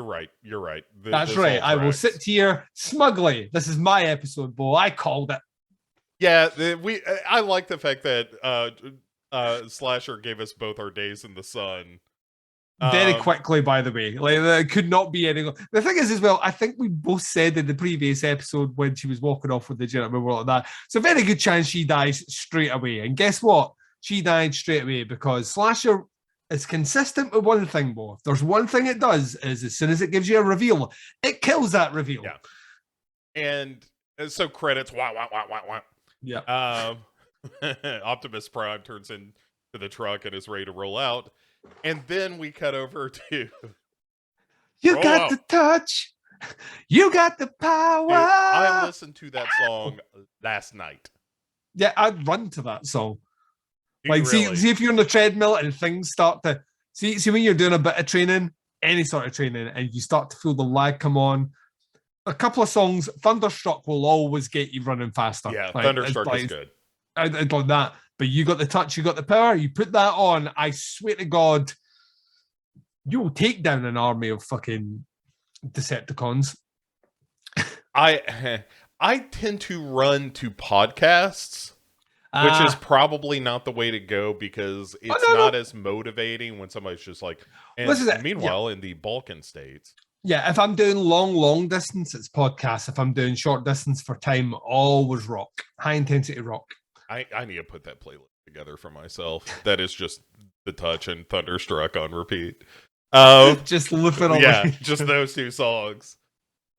right. You're right. That's right. I will sit here smugly. This is my episode, Bo. I called it. Yeah, I like the fact that Slasher gave us both our days in the sun. Very quickly, by the way. Like, there could not be any... The thing is, as well, I think we both said in the previous episode when she was walking off with the gentleman, like that, it's a very good chance she dies straight away. And guess what? She died straight away because Slasher is consistent with one thing, Bo. If there's one thing it does, is as soon as it gives you a reveal, it kills that reveal. Yeah. And so credits, wah. Yeah. Optimus Prime turns into the truck and is ready to roll out. And then we cut over to... You got the touch. You got the power. Dude, I listened to that song last night. Yeah, I'd run to that song. Like, really? see if you're on the treadmill and things start to... See when you're doing a bit of training, any sort of training, and you start to feel the lag come on, a couple of songs, Thunderstruck will always get you running faster. Yeah, like, Thunderstruck is good. I'd like that. But you got the touch, you got the power, you put that on, I swear to God, you'll take down an army of fucking Decepticons. I tend to run to podcasts, which is probably not the way to go because it's not as motivating when somebody's just like... And meanwhile, in the Balkan states... Yeah, if I'm doing long distance, it's podcasts. If I'm doing short distance for time, always rock. High intensity rock. I need to put that playlist together for myself. That is just The Touch and Thunderstruck on repeat. Just looping away. Yeah, just those two songs.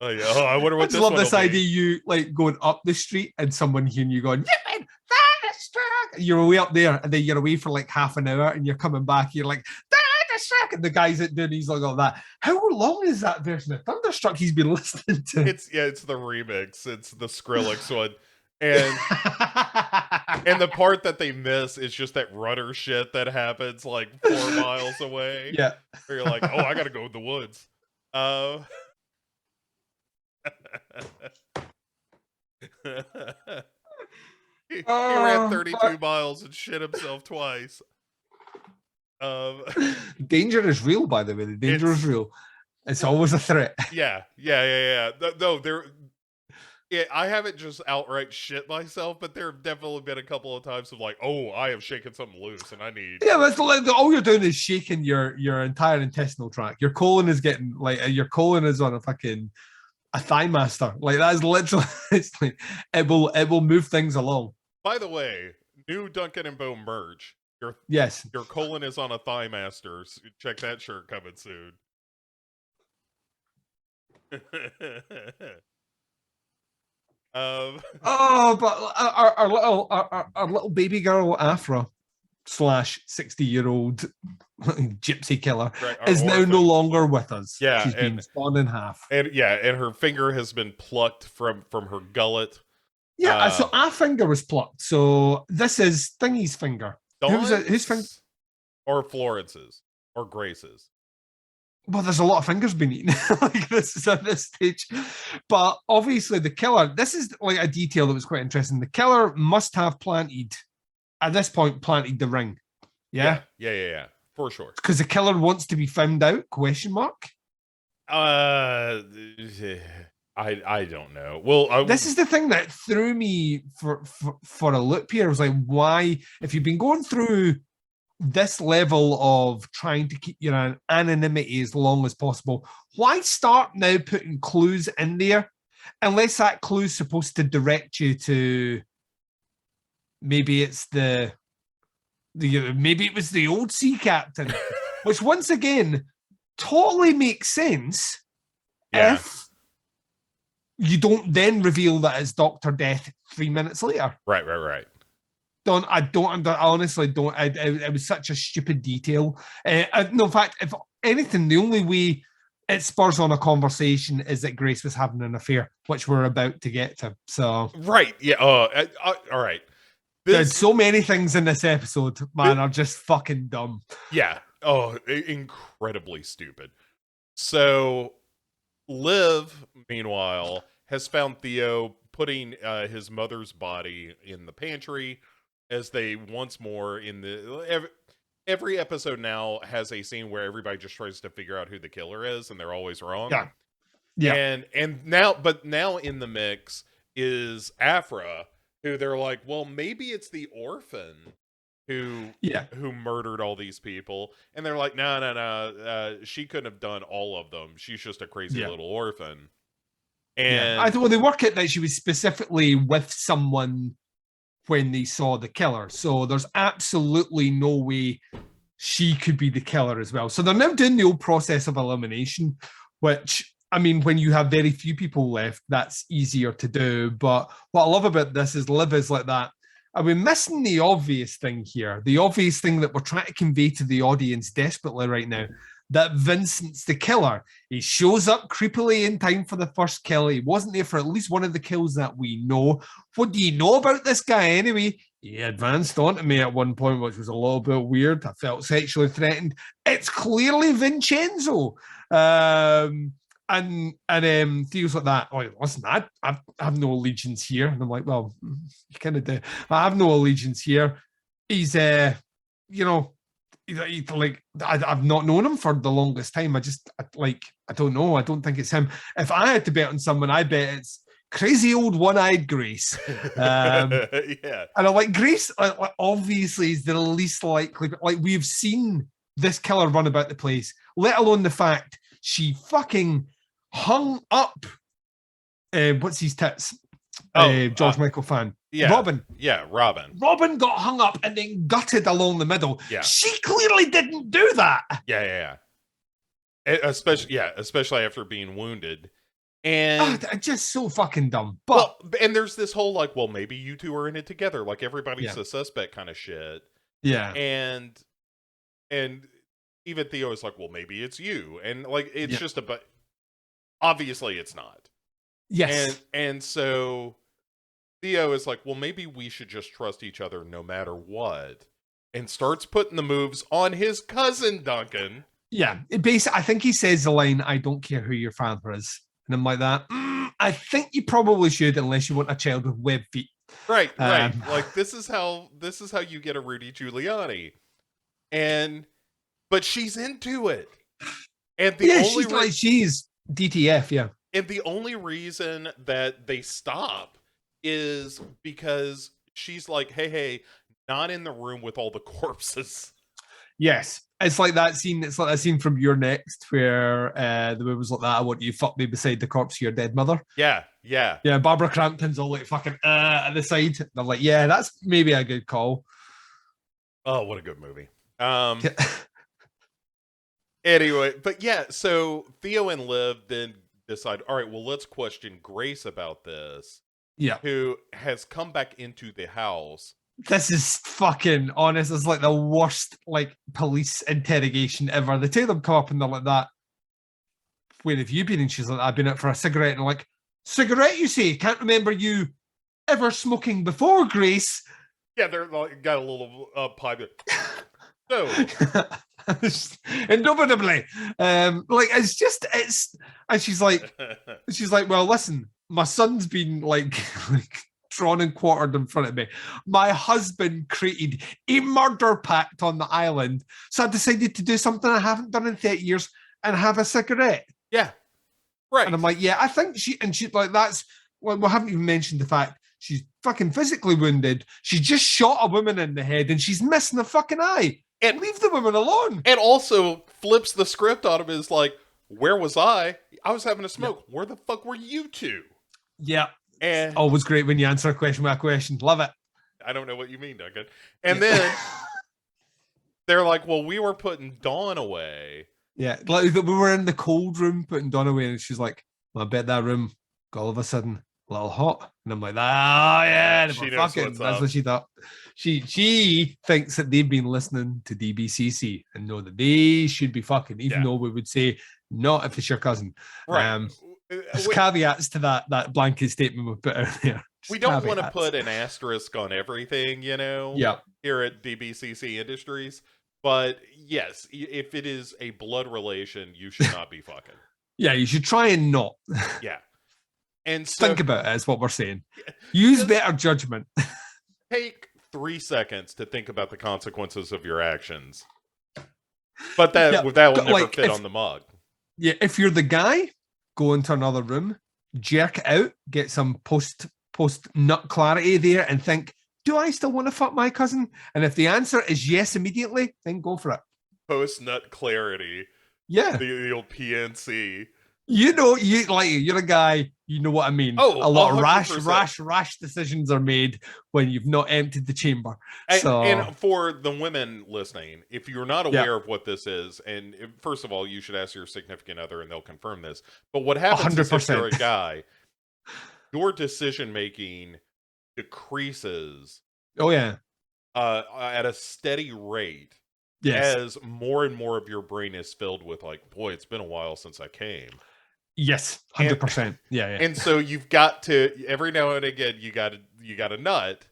I wonder what I just love this idea. You like going up the street and someone hearing you going, yeah, man, Thunderstruck. You're way up there, and then you're away for like half an hour, and you're coming back. You're like Thunderstruck, and the guy's at doing. He's like all that. How long is that version of Thunderstruck he's been listening to? It's the remix. It's the Skrillex one. And and the part that they miss is just that rudder shit that happens like 4 miles away. Yeah. Where you're like, oh, I gotta go in the woods. He ran 32 miles and shit himself twice. Danger is real, by the way. The danger is real. It's always a threat. Yeah. No, I haven't just outright shit myself, but there have definitely been a couple of times of like, oh, I have shaken something loose and I need. Yeah, that's all you're doing is shaking your entire intestinal tract. Your colon is getting like your colon is on a thigh master. Like that is literally it's like it will move things along. By the way, new Duncan and Bo merch. Your colon is on a thigh master. So check that shirt coming soon. But our little baby girl Afra / 60-year-old Gypsy Killer is now no longer with us. Yeah, she's been spun in half. And her finger has been plucked from her gullet. Yeah, so our finger was plucked. So this is Thingy's finger. Whose finger? Or Florence's or Grace's. Well, there's a lot of fingers being eaten like this is at this stage. But obviously the killer, this is like a detail that was quite interesting. The killer must have planted the ring. Yeah? Yeah. For sure. Because the killer wants to be found out, ? I don't know. Well, this is the thing that threw me for a loop here. I was like, why, if you've been going through this level of trying to keep your anonymity as long as possible, why start now putting clues in there unless that clue is supposed to direct you to maybe it's maybe it was the old sea captain, which once again totally makes sense if you don't then reveal that it's Dr. Death 3 minutes later. Right. I honestly don't. It was such a stupid detail. No, in fact, if anything, the only way it spurs on a conversation is that Grace was having an affair, which we're about to get to. So right, yeah. All right. There's so many things in this episode, man, are just fucking dumb. Yeah. Oh, incredibly stupid. So, Liv, meanwhile, has found Theo putting his mother's body in the pantry. As they once more every episode now has a scene where everybody just tries to figure out who the killer is, and they're always wrong. Yeah. And now in the mix is Afra, who they're like, well, maybe it's the orphan who murdered all these people, and they're like, no, she couldn't have done all of them. She's just a crazy little orphan. And they work it that she was specifically with someone when they saw the killer, so there's absolutely no way she could be the killer as well. So they're now doing the old process of elimination, which, I mean, when you have very few people left, that's easier to do. But what I love about this is Liv is like that. Are we missing the obvious thing here? The obvious thing that we're trying to convey to the audience desperately right now, that Vincent's the killer. He shows up creepily in time for the first kill. He wasn't there for at least one of the kills that we know. What do you know about this guy anyway? He advanced onto me at one point, which was a little bit weird. I felt sexually threatened. It's clearly Vincenzo. And Theo's like that. Like, listen, I have no allegiance here. And I'm like, well, you kind of do. I have no allegiance here. He's, like, I've not known him for the longest time. I don't know. I don't think it's him. If I had to bet on someone, I bet it's crazy old one-eyed Grace. Yeah. And I'm like, Grace, obviously, is the least likely. Like, we've seen this killer run about the place, let alone the fact she fucking hung up. What's his tits? George Michael fan. Yeah. Robin. Yeah, Robin. Robin got hung up and then gutted along the middle. Yeah. She clearly didn't do that. Yeah. Especially after being wounded. And just so fucking dumb. But and there's this whole like, well, maybe you two are in it together, like everybody's a suspect kind of shit. Yeah. And even Theo is like, well, maybe it's you. And like it's just obviously it's not. Yes. And so Theo is like, well, maybe we should just trust each other no matter what. And starts putting the moves on his cousin Duncan. Yeah. Basically, I think he says the line, I don't care who your father is. And I'm like that. I think you probably should, unless you want a child with web feet. Right. Like this is how you get a Rudy Giuliani. But she's into it. And she's DTF, yeah. And the only reason that they stop is because she's like, hey, not in the room with all the corpses. Yes. It's like that scene. It's like that scene from You're Next where the woman was like that. I want you to fuck me beside the corpse of your dead mother. Yeah. Barbara Crampton's all like fucking at the side. And I'm like, yeah, that's maybe a good call. Oh, what a good movie. Anyway, but yeah, so Theo and Liv then decide, all right, well, let's question Grace about this. Yeah. Who has come back into the house. This is fucking honest. It's like the worst like police interrogation ever. The two of them come up and they're like that. Where have you been? And she's like, I've been out for a cigarette. And I'm like, cigarette, you say? Can't remember you ever smoking before, Grace. Yeah, they're like got a little pipe. So indubitably. Like it's and she's like, well, listen, my son's been like drawn and quartered in front of me. My husband created a murder pact on the island, so I decided to do something I haven't done in 30 years and have a cigarette. Yeah, right. And I'm like, yeah, I think she's like, that's, well, we haven't even mentioned the fact she's fucking physically wounded. She just shot a woman in the head and she's missing a fucking eye. And leave the woman alone. And also flips the script on him, is like, where was I? I was having a smoke. Yeah. Where the fuck were you two? Yeah. And always great when you answer a question with a question. Love it. I don't know what you mean, Duncan. And then they're like, well, we were putting Dawn away. Yeah. Like we were in the cold room putting Dawn away, and she's like, well, I bet that room got all of a sudden a little hot. And I'm like, oh yeah, she knows fucking, what's that's up. what she thought. She thinks that they've been listening to DBCC and know that they should be fucking, even though we would say not if it's your cousin. Right. There's caveats to that blanket statement we put out there. We don't want to put an asterisk on everything, you know, here at DBCC Industries. But yes, if it is a blood relation, you should not be fucking. Yeah, you should try and not. Yeah. And so, think about it, is what we're saying. Use better judgment. Take 3 seconds to think about the consequences of your actions. But that will never fit on the mug. Yeah, if you're the guy, go into another room, jerk out, get some post nut clarity there, and think, do I still want to fuck my cousin? And if the answer is yes immediately, then go for it. Post nut clarity. Yeah. The old PNC. You know, you're a guy, you know what I mean. Oh, a lot 100%. of rash decisions are made when you've not emptied the chamber. And for the women listening, if you're not aware of what this is, and first of all, you should ask your significant other and they'll confirm this. But what happens 100%. Is if you're a guy, your decision making decreases. Oh yeah. At a steady rate. Yes. As more and more of your brain is filled with like, boy, it's been a while since I came. Yes, 100%. Yeah. And so you've got to, every now and again, you got a nut.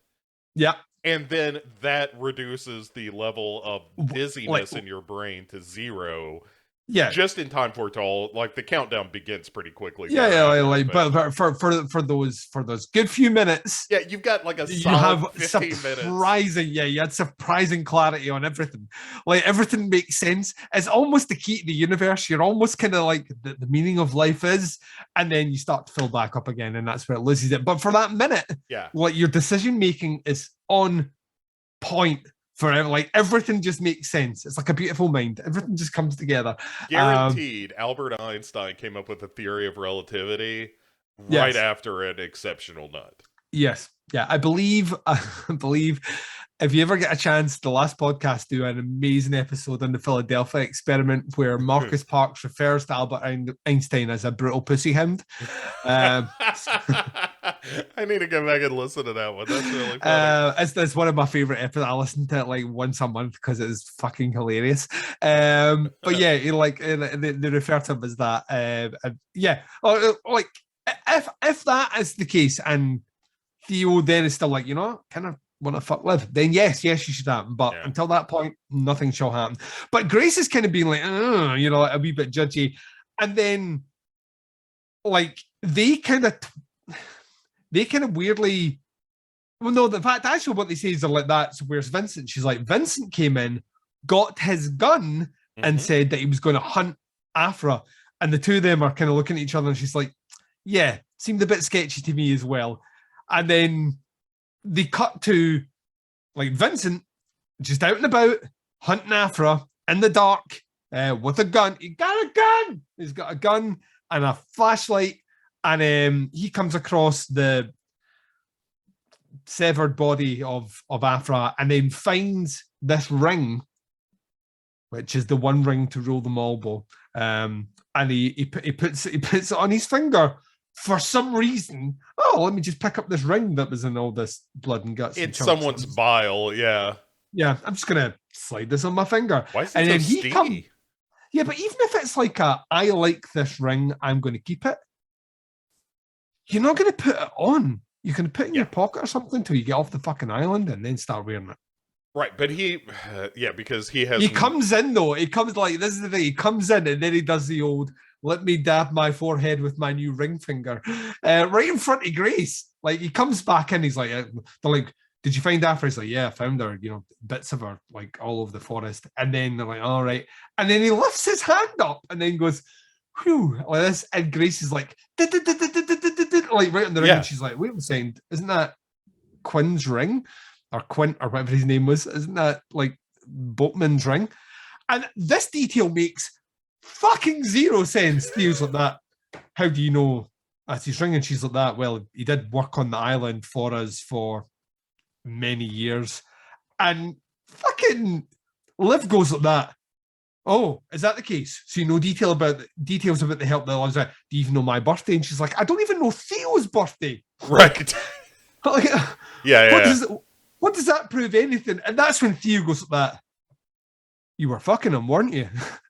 Yeah. And then that reduces the level of dizziness in your brain to 0. Yeah. Just in time for it to all, like the countdown begins pretty quickly. But for those good few minutes. Yeah, you've got like a solid 15 minutes. You had surprising clarity on everything. Like everything makes sense. It's almost the key to the universe. You're almost kind of like the meaning of life is, and then you start to fill back up again, and that's where it loses it. But for that minute, like your decision making is on point. forever. Like everything just makes sense. It's like a beautiful mind. Everything just comes together. Guaranteed, Albert Einstein came up with the theory of relativity right after an exceptional nut. Yes. Yeah, I believe if you ever get a chance, the last podcast do an amazing episode on the Philadelphia experiment where Marcus Parks refers to Albert Einstein as a brutal pussy hound. I need to go back and listen to that one. That's really funny. It's one of my favorite episodes. I listen to it like once a month because it is fucking hilarious. But yeah, they refer to him as that. Like if that is the case and Theo then is still like, kind of want to fuck Liv, then yes, you should happen. But until that point, nothing shall happen. But Grace is kind of being like, a wee bit judgy. And then, like, they kind of weirdly, well, no, the fact, actually, what they say is they're like that. So where's Vincent? She's like, Vincent came in, got his gun, and said that he was going to hunt Afra. And the two of them are kind of looking at each other, and she's like, yeah, seemed a bit sketchy to me as well. And then they cut to like Vincent just out and about hunting Afra in the dark with a gun. He got a gun. He's got a gun and a flashlight, and he comes across the severed body of Afra, and then finds this ring, which is the one ring to rule them all, Bo. And he puts it on his finger. For some reason, let me just pick up this ring that was in all this blood and guts. It's someone's bile, yeah. Yeah, I'm just gonna slide this on my finger. Why is it so steamy? Yeah, but even if it's like I like this ring, I'm going to keep it. You're not going to put it on. You can put it in your pocket or something until you get off the fucking island and then start wearing it. Right, but because he has... He comes in, though. He comes like, this is the thing. He comes in and then he does the old, let me dab my forehead with my new ring finger. Right in front of Grace. Like, he comes back in, he's like, they're like, did you find Afra? He's like, yeah, I found her, bits of her, like, all over the forest. And then they're like, all right. And then he lifts his hand up and then goes, whew, like this. And Grace is like, like right on the ring. And she's like, wait a second, isn't that Quinn's ring? Or Quint, or whatever his name was. Isn't that, like, Boatman's ring? And this detail makes fucking zero sense. Theo's like that. How do you know that's his ring? And she's like that. Well, he did work on the island for us for many years. And fucking Liv goes like that. Oh, is that the case? So you know details about the help that I was at. Do you even know my birthday? And she's like, I don't even know Theo's birthday. Right. Like, yeah. What does that prove anything? And that's when Theo goes like that. You were fucking him, weren't you?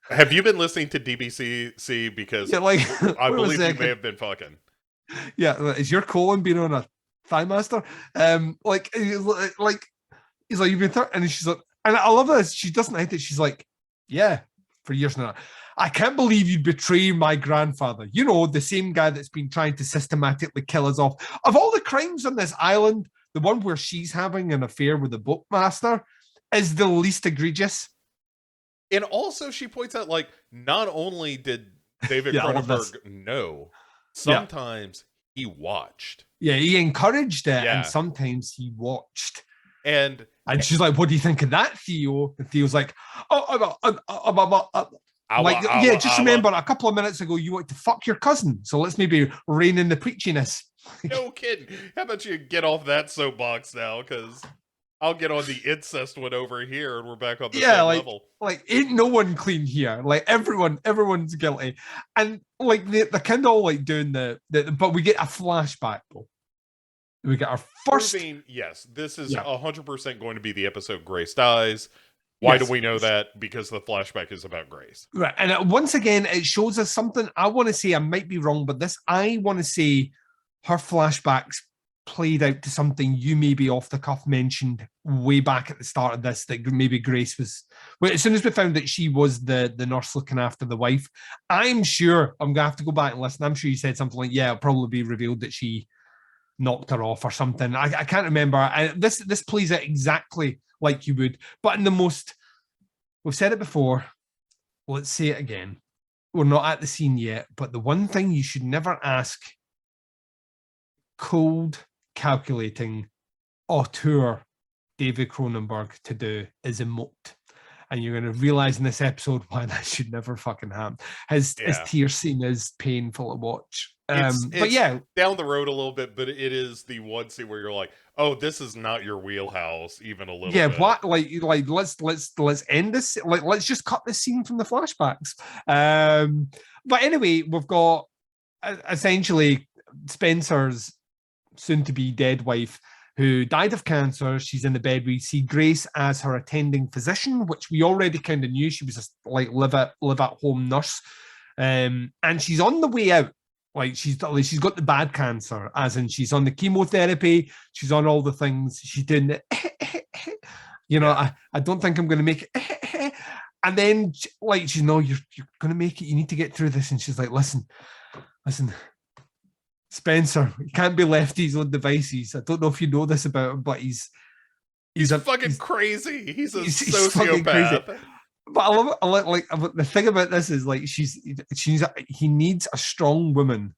Have you been listening to DBCC? Because I believe you may have been fucking. Yeah, is your colon being on a thigh master? He's like, you've been and she's like, and I love this. She doesn't hate it. She's like, yeah, for years now. I can't believe you'd betray my grandfather. The same guy that's been trying to systematically kill us off. Of all the crimes on this island, the one where she's having an affair with the boatmaster is the least egregious. And also she points out, like, not only did David Cronenberg know, sometimes he watched. Yeah, he encouraged it, and sometimes he watched. And she's like, what do you think of that, Theo? And Theo's like, just remember a couple of minutes ago you wanted to fuck your cousin, so let's maybe rein in the preachiness. No kidding. How about you get off that soapbox now? Because I'll get on the incest one over here, and we're back on the same level. Like, ain't no one clean here. Like, everyone's guilty. And like they're kind of all like doing but we get a flashback. We get our first. Yes, this is 100% going to be the episode Grace dies. Why do we know that? Because the flashback is about Grace. Right. And once again, it shows us something. I want to say, I might be wrong, but I want to say her flashbacks played out to something you maybe off the cuff mentioned way back at the start of this, that maybe Grace was, as soon as we found that she was the nurse looking after the wife, I'm sure, I'm going to have to go back and listen, I'm sure you said something like, it'll probably be revealed that she knocked her off or something. I can't remember. This plays it exactly like you would, but in the most, we've said it before, let's say it again. We're not at the scene yet, but the one thing you should never ask cold, calculating auteur David Cronenberg to do is emote. And you're going to realize in this episode why that should never fucking happen. His tear scene is painful to watch. But yeah, down the road a little bit, but it is the one scene where you're like, oh, this is not your wheelhouse, even a little bit. Yeah, what like let's end this. Like, let's just cut this scene from the flashbacks. But anyway, we've got essentially Spencer's soon-to-be dead wife, who died of cancer. She's in the bed. We see Grace as her attending physician, which we already kind of knew. She was just like live at home nurse, and she's on the way out. Like she's got the bad cancer, as in she's on the chemotherapy. She's on all the things. She's doing the, I don't think I'm going to make it. And then like she's no, you're going to make it. You need to get through this. And she's like, listen. Spencer, he can't be left to his own devices. I don't know if you know this about him, but he's fucking crazy. He's a sociopath. But I love like the thing about this is like he needs a strong woman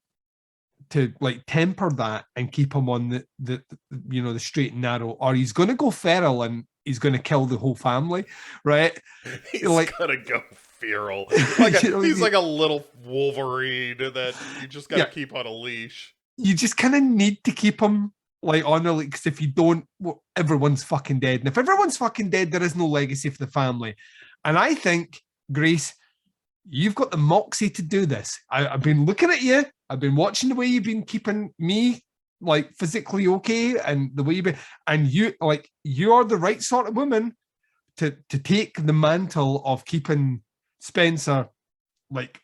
to like temper that and keep him on the straight and narrow, or he's going to go feral and he's going to kill the whole family, right? He's like gonna go feral. He's like a little Wolverine that you just got to keep on a leash. You just kind of need to keep him like on a leash, because if you don't, everyone's fucking dead. And if everyone's fucking dead, there is no legacy for the family. And I think, Grace, you've got the moxie to do this. I've been looking at you. I've been watching the way you've been keeping me like physically okay, and the way you've been, and you are the right sort of woman to take the mantle of keeping Spencer like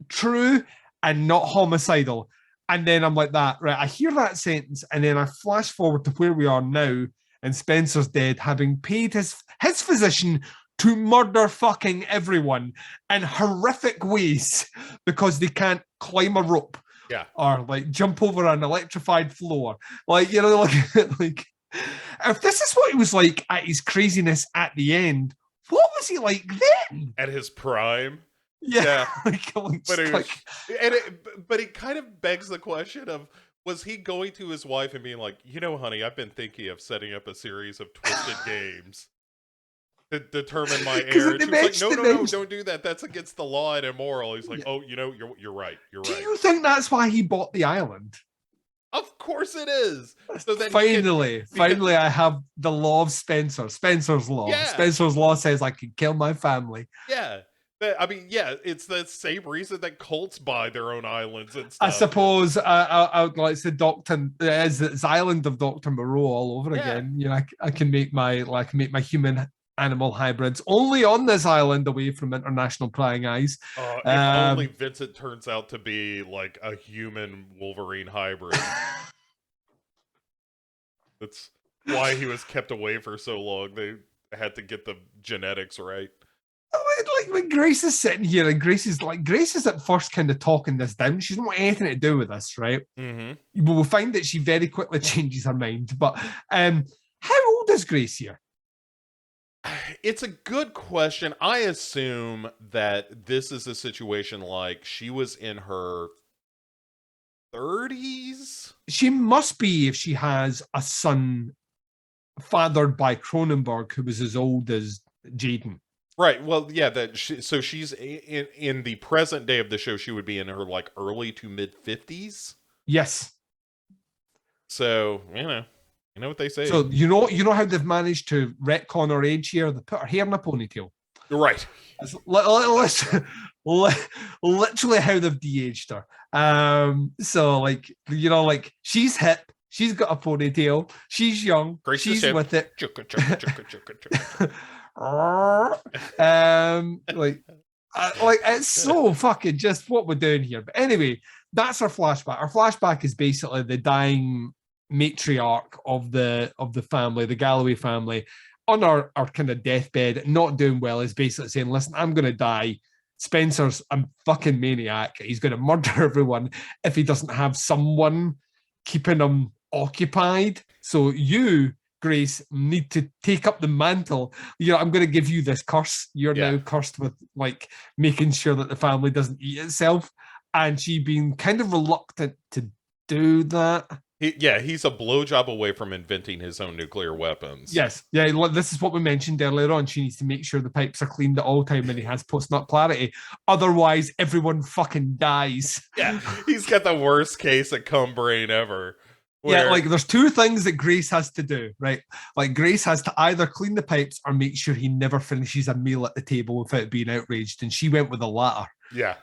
true and not homicidal. And then I'm like that, right? I hear that sentence, and then I flash forward to where we are now, and Spencer's dead, having paid his physician to murder fucking everyone in horrific ways because they can't climb a rope, or like jump over an electrified floor, like like if this is what he was like at his craziness at the end, what was he like then? At his prime? Yeah. But it kind of begs the question of, was he going to his wife and being like, honey, I've been thinking of setting up a series of twisted games to determine my heir. And she was like, no, don't do that. That's against the law and immoral. He's like, oh, you're right. Do you think that's why he bought the island? Of course it is. So then finally, I have the law of Spencer's law. Yeah. Spencer's law says I can kill my family. Yeah. I mean, it's the same reason that cults buy their own islands and stuff. I suppose I would like to say it's island of Dr. Moreau all over again. I can make my human animal hybrids only on this island away from international prying eyes. If only Vincent turns out to be like a human Wolverine hybrid. That's why he was kept away for so long. They had to get the genetics right. Like when Grace is sitting here, and Grace is at first kind of talking this down. She doesn't want anything to do with this, right? Mm-hmm. We'll find that she very quickly changes her mind. But how old is Grace here? It's a good question. I assume that this is a situation like she was in her 30s. She must be, if she has a son fathered by Cronenberg who was as old as Jaden. Right. Well, yeah. So she's in the present day of the show. She would be in her like early to mid 50s. Yes. So you know what they say. So you know how they've managed to retcon her age here. They put her hair in a ponytail. Right. Literally how they've de-aged her. So like she's hip. She's got a ponytail. She's young. Grace she's with it. It's so fucking just what we're doing here. But anyway, that's our flashback. Our flashback is basically the dying matriarch of the family, the Galloway family, on our kind of deathbed, not doing well, is basically saying, listen, I'm gonna die. Spencer's a fucking maniac. He's gonna murder everyone if he doesn't have someone keeping him occupied. So you, Grace, need to take up the mantle. I'm going to give you this curse. You're now cursed with like making sure that the family doesn't eat itself. And she being kind of reluctant to do that. He's a blowjob away from inventing his own nuclear weapons. Yes. Yeah, this is what we mentioned earlier on. She needs to make sure the pipes are cleaned at all time and he has post-nut clarity. Otherwise, everyone fucking dies. Yeah, he's got the worst case of cum brain ever. Yeah, like there's two things that Grace has to do, right? Like Grace has to either clean the pipes or make sure he never finishes a meal at the table without being outraged. And she went with the latter. Yeah.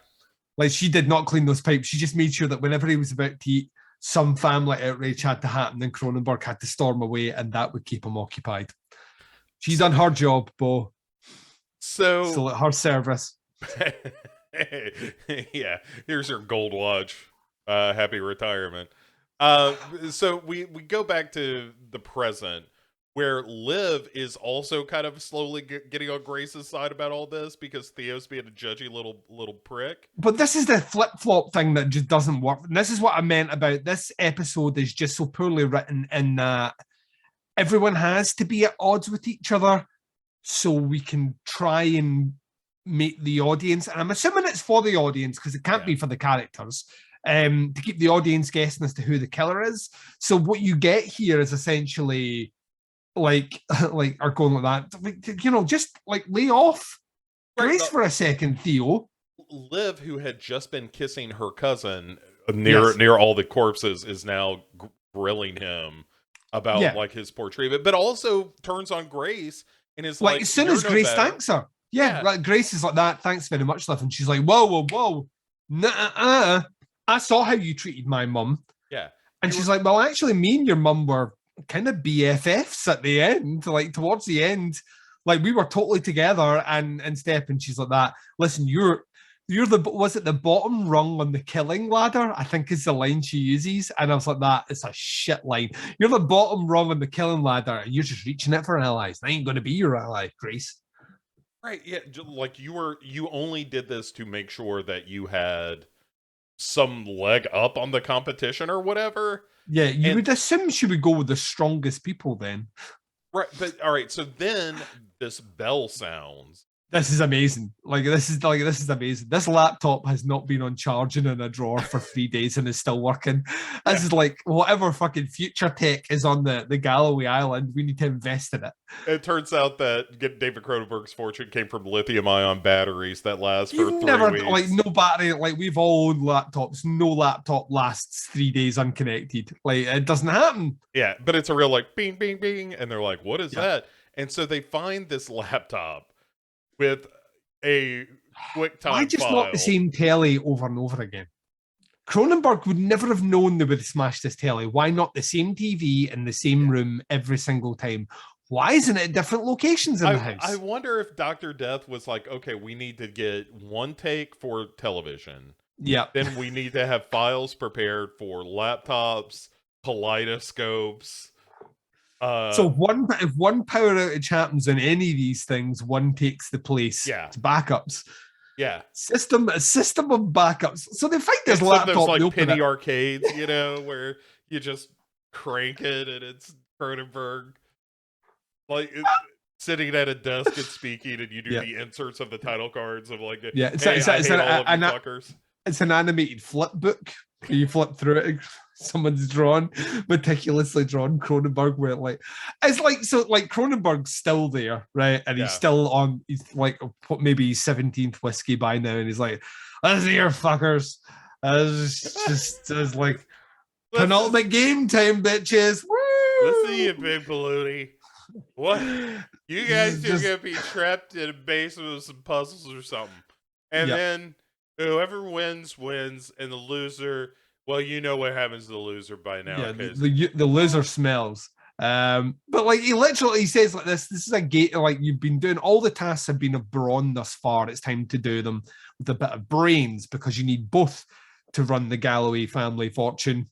Like she did not clean those pipes. She just made sure that whenever he was about to eat, some family outrage had to happen and Cronenberg had to storm away and that would keep him occupied. She's done her job, Bo. So at her service. Yeah, here's your gold watch. Happy retirement. So we go back to the present where Liv is also kind of slowly getting on Grace's side about all this because Theo's being a judgy little prick. But this is the flip-flop thing that just doesn't work. And this is what I meant about this episode is just so poorly written in that everyone has to be at odds with each other so we can try and make the audience, and I'm assuming it's for the audience because it can't be for the characters, to keep the audience guessing as to who the killer is. So what you get here is essentially like are going like that, you know, just like lay off Grace for a second, Theo. Liv, who had just been kissing her cousin near all the corpses, is now grilling him about like his poor treatment, but also turns on Grace and is like as soon as Grace thanks her. Yeah, like Grace is like that. Thanks very much, Liv, and she's like, whoa, nah, I saw how you treated my mum. Yeah, and she's like, well, actually, me and your mum were kind of BFFs at the end, like towards the end, like we were totally together and step. And she's like that. Listen, you're the bottom rung on the killing ladder, I think is the line she uses. And I was like, that is a shit line. You're the bottom rung on the killing ladder and you're just reaching it for allies. I ain't going to be your ally, Grace. Right. Yeah. Like you only did this to make sure that you had some leg up on the competition or whatever. Yeah. You would assume she would go with the strongest people then. Right. But all right. So then this bell sounds. This is amazing. This is amazing. This laptop has not been on charging in a drawer for 3 days and is still working. This is like whatever fucking future tech is on the Galloway Island. We need to invest in it. It turns out that David Cronenberg's fortune came from lithium-ion batteries that last for 3 weeks. Like no battery. Like we've all owned laptops. No laptop lasts 3 days unconnected. Like it doesn't happen. Yeah, but it's a real like bing, bing, bing, and they're like, "What is that?" And so they find this laptop with a QuickTime file. Why just not the same telly over and over again? Cronenberg would never have known they would smash this telly. Why not the same TV in the same room every single time? Why isn't it different locations in the house? I wonder if Dr. Death was like, okay, we need to get one take for television. Yeah. Then we need to have files prepared for laptops, kaleidoscopes. So if one power outage happens on any of these things, one takes the place. Yeah. It's backups. Yeah. System of backups. So they find this laptop. Those like penny arcades, you know, where you just crank it and it's Cronenberg. Like sitting at a desk and speaking, and you do the inserts of the title cards of like, it's an animated flip book. You flip through it, someone's meticulously drawn Cronenberg where it's like Cronenberg's still there, right? And he's still on. He's like maybe 17th whiskey by now, and he's like, "Listen here, fuckers, it's like penultimate game time, bitches." Woo! Listen, you big baloney. What? You guys are gonna be trapped in a basement with some puzzles or something. And then whoever wins, and the loser, well, you know what happens to the loser by now. Yeah, the loser smells. But like he literally says like this is a gate, like you've been doing all the tasks have been a brawn thus far. It's time to do them with a bit of brains because you need both to run the Galloway family fortune.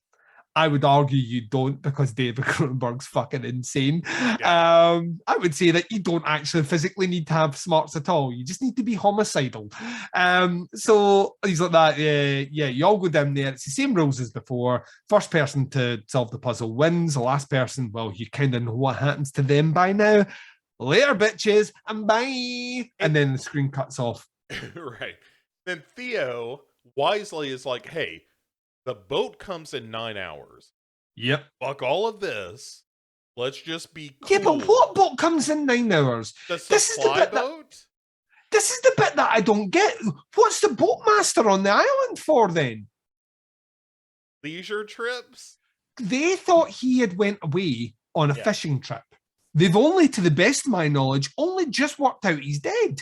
I would argue you don't because David Cronenberg's fucking insane. Yeah. I would say that you don't actually physically need to have smarts at all. You just need to be homicidal. So he's like that. Yeah, you all go down there. It's the same rules as before. First person to solve the puzzle wins. The last person, well, you kind of know what happens to them by now. Later, bitches, and bye. And then the screen cuts off. Right. Then Theo wisely is like, hey, the boat comes in 9 hours. Yep. Fuck all of this. Let's just be cool. Yeah, but what boat comes in 9 hours? The supply boat? This is the bit that I don't get. What's the boatmaster on the island for then? Leisure trips? They thought he had went away on a fishing trip. They've only, to the best of my knowledge, only just worked out he's dead.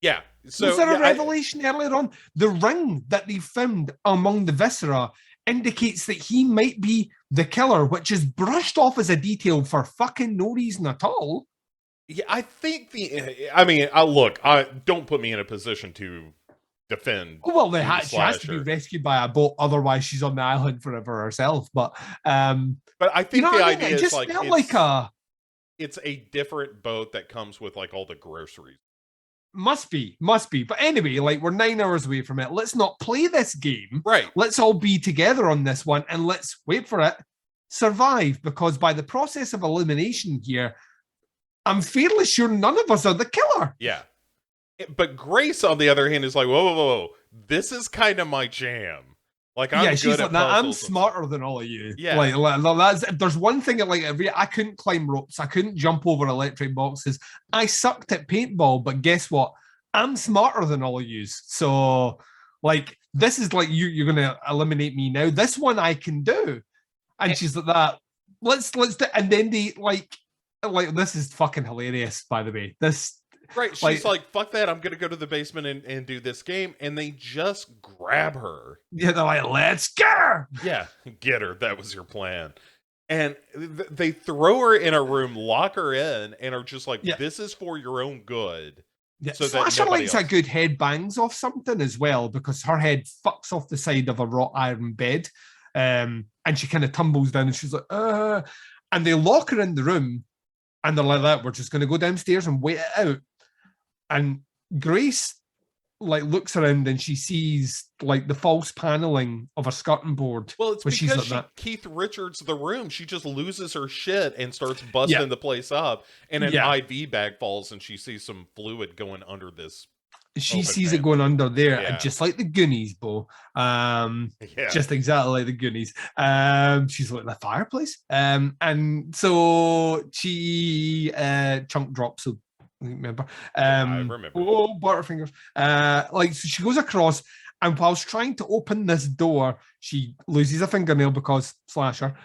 Yeah. So was there a revelation earlier on? The ring that they found among the viscera indicates that he might be the killer, which is brushed off as a detail for fucking no reason at all. Yeah, I think don't put me in a position to defend. Well, she has to be rescued by a boat, otherwise she's on the island forever herself. But I think the idea is just like felt like it's a different boat that comes with like all the groceries. Must be. But anyway, like we're 9 hours away from it. Let's not play this game. Right. Let's all be together on this one and let's wait for it. Survive, because by the process of elimination here, I'm fairly sure none of us are the killer. Yeah. But Grace, on the other hand, is like, whoa. This is kind of my jam. Like, she's like, I'm smarter than all of you. Yeah. Like there's one thing I couldn't climb ropes. I couldn't jump over electric boxes. I sucked at paintball, but guess what? I'm smarter than all of you. So, like, this is like, you're going to eliminate me now. This one I can do. And she's like that. Let's do, and then they like this is fucking hilarious, by the way. Right, she's like, fuck that, I'm gonna go to the basement and do this game, and they just grab her. Yeah, they're like, let's get her! Yeah, get her, that was your plan. And they throw her in a room, lock her in, and are just like, this is for your own good. Yeah, so Slasher likes a good head bangs off something as well, because her head fucks off the side of a wrought iron bed, and she kind of tumbles down, and she's like, and they lock her in the room, and they're like that, we're just going to go downstairs and wait it out. And Grace like looks around and she sees like the false paneling of a skirting board. Well, it's because Keith Richards the room. She just loses her shit and starts busting the place up. And an IV bag falls and she sees some fluid going under this. She sees it going under there, and just like the Goonies, Bo. Just exactly like the Goonies. She's like the fireplace. And so she chunk drops. So remember? I remember. Oh, Butterfingers. So she goes across, and whilst trying to open this door, she loses a fingernail because Slasher.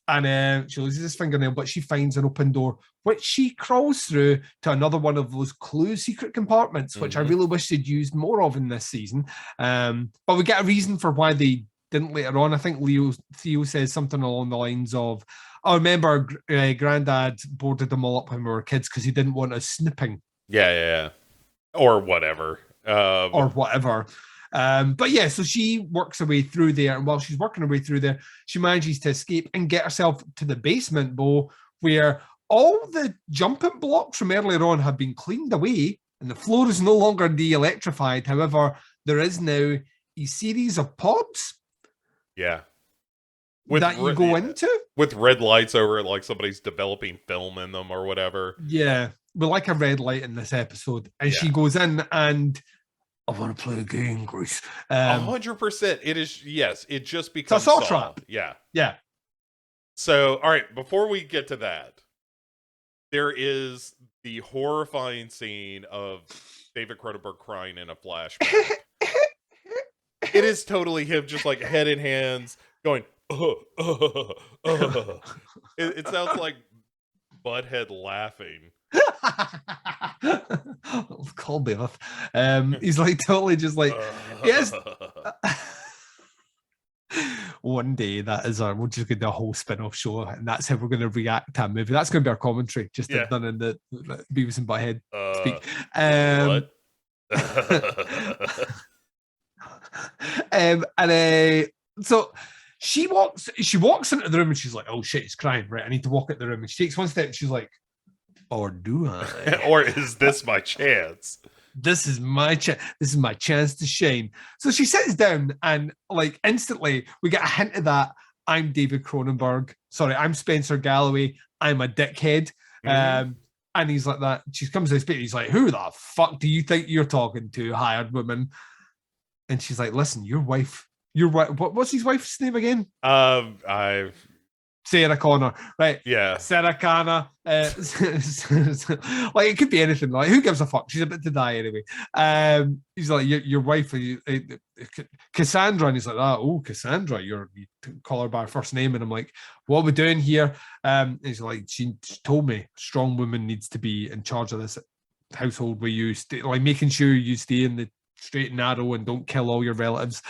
And she loses his fingernail, but she finds an open door, which she crawls through to another one of those clue secret compartments, which I really wish they'd used more of in this season. But we get a reason for why they didn't later on. I think Theo says something along the lines of, I remember Granddad boarded them all up when we were kids because he didn't want us snooping. Yeah. Or whatever. But yeah, so she works her way through there, and while she's working her way through there, she manages to escape and get herself to the basement, Bo, where all the jumping blocks from earlier on have been cleaned away, and the floor is no longer de-electrified. However, there is now a series of pods. Yeah. That you go into? With red lights over it, like somebody's developing film in them or whatever. Yeah, we like a red light in this episode. And she goes in and, I want to play a game, Grace. 100%. It is, yes, it just becomes a saw trap. Yeah. So, all right, before we get to that, there is the horrifying scene of David Cronenberg crying in a flashback. It is totally him, just like head in hands, going, It sounds like Butthead laughing. Call me off. He's like totally just like, yes. One day we're just gonna do a whole spin-off show, and that's how we're gonna react to a movie. That's gonna be our commentary, just done in the Beavis and Butthead speak. So she walks into the room and she's like, oh shit, he's crying, right? I need to walk out the room. And she takes one step and she's like, or do I? Or is this my chance? This is my chance. This is my chance to shine. So she sits down, and like instantly we get a hint of that. I'm David Cronenberg. Sorry, I'm Spencer Galloway. I'm a dickhead. And he's like that. She comes to his bit. He's like, who the fuck do you think you're talking to, hired woman? And she's like, listen, your wife Your what's his wife's name again? I've Sarah Connor, right? Yeah. Sarah Connor. Like it could be anything. Like who gives a fuck? She's about to die anyway. He's like your wife, Cassandra, and he's like, oh Cassandra, you call her by her first name, and I'm like, what are we doing here? He's like, she told me a strong woman needs to be in charge of this household where you stay, like making sure you stay in the straight and narrow and don't kill all your relatives.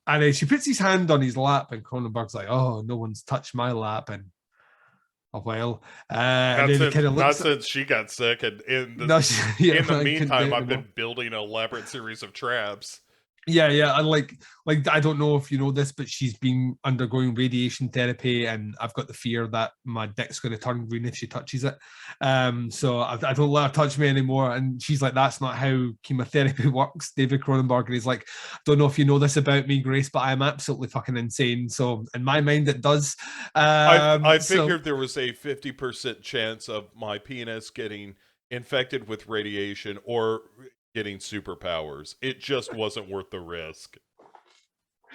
And she puts his hand on his lap, and Cronenberg's like, "Oh, no one's touched my lap in a while." Not since she got sick, and in the meantime, I've been building an elaborate series of traps. Yeah, and like I don't know if you know this, but she's been undergoing radiation therapy, and I've got the fear that my dick's going to turn green if she touches it. So I don't let her touch me anymore. And she's like, "That's not how chemotherapy works, David Cronenberg." And he's like, "Don't know if you know this about me, Grace, but I'm absolutely fucking insane." So in my mind, it does. I figured there was a 50% chance of my penis getting infected with radiation or getting superpowers. It just wasn't worth the risk.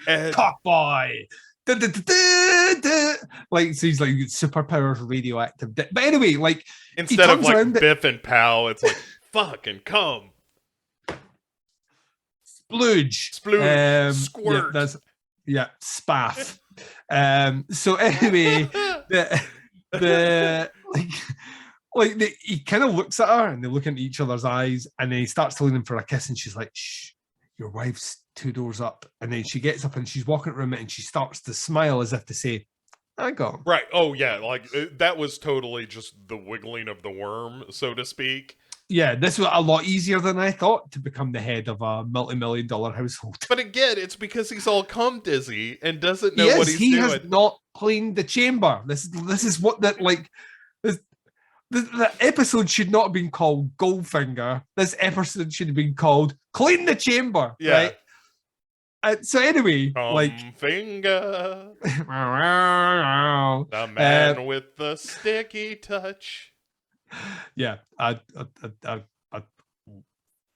Cock boy. Like, so he's like superpowers radioactive. But anyway, like instead of like Biff and Pow, it's like fucking come. Splooge. Squirt. Spaff. So anyway, he kind of looks at her and they look into each other's eyes, and then he starts to lean in for a kiss, and she's like, "Shh, your wife's 2 doors up." And then she gets up and she's walking around it, and she starts to smile as if to say, "I got him." Right. Oh yeah, like that was totally just the wiggling of the worm, so to speak. Yeah, this was a lot easier than I thought to become the head of a multi-million-dollar household. But again, it's because he's all cum dizzy and doesn't know what he's doing. He has not cleaned the chamber. This is what that like. The episode should not have been called Goldfinger. This episode should have been called Clean the Chamber. Yeah. Right? So anyway, Finger, the man with the sticky touch. Yeah,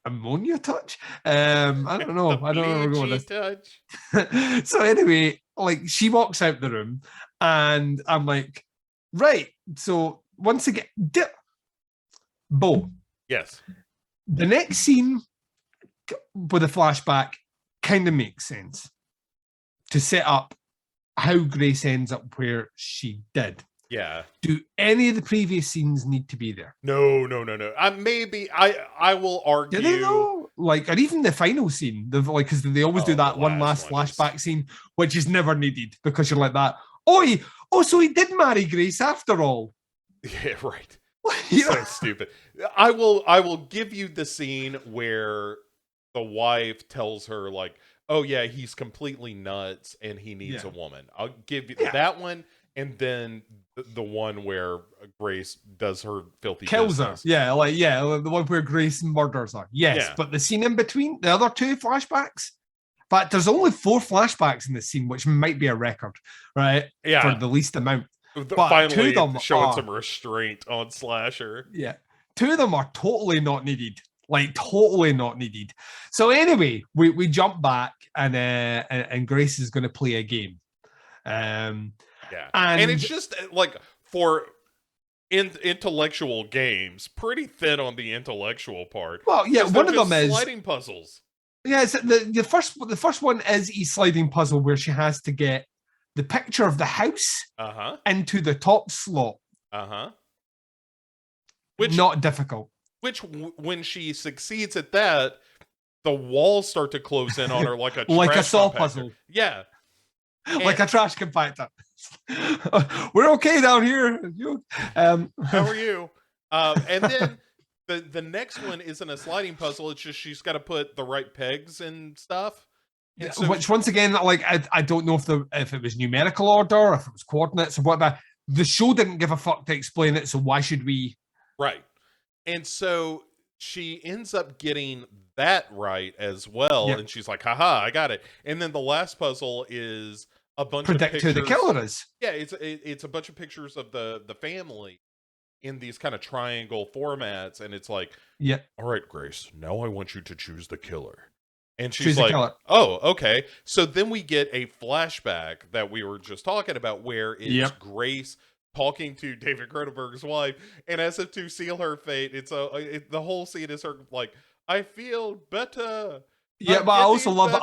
ammonia touch. I don't know. I don't know where we're going with this. So anyway, like she walks out the room, and I'm like, right. So once again, Bo. Yes. The next scene with a flashback kind of makes sense to set up how Grace ends up where she did. Yeah. Do any of the previous scenes need to be there? No. Maybe I will argue. Do they though? Like, or even the final scene, because they always do that one last flashback scene, which is never needed because you're like that. Oh, so he did marry Grace after all. Yeah, right. So stupid. I will give you the scene where the wife tells her like, "Oh yeah, he's completely nuts and he needs a woman." I'll give you that one, and then the one where Grace does her filthy kills business. her. Yeah, the one where Grace murders her. Yes, but the scene in between, the other 2 flashbacks. But there's only 4 flashbacks in this scene, which might be a record, right? Yeah, for the least amount. But finally, 2 of them showing some restraint on Slasher. Yeah, 2 of them are totally not needed. Like totally not needed. So anyway, we jump back, and Grace is going to play a game. And it's just like for intellectual games, pretty thin on the intellectual part. Well, yeah, one of them is sliding puzzles. Yeah, so the first one is a sliding puzzle where she has to get the picture of the house into the top slot. Which not difficult. Which when she succeeds at that, the walls start to close in on her like a saw puzzle. Yeah. Like a trash compactor. We're okay down here. How are you? And then the next one isn't a sliding puzzle. It's just she's got to put the right pegs and stuff. And so, which once again, like I don't know if it was numerical order, if it was coordinates or whatever. The show didn't give a fuck to explain it, so why should we? Right. And so she ends up getting that right as well, and she's like, "Haha, I got it." And then the last puzzle is a bunch of pictures. Predict who the killer is. Yeah, it's a bunch of pictures of the family in these kind of triangle formats, and it's like, all right, Grace, now I want you to choose the killer. And she's like, oh, okay. So then we get a flashback that we were just talking about where it's Grace talking to David Cronenberg's wife, and as if to seal her fate, the whole scene is her like, I feel better. Yeah, but I also love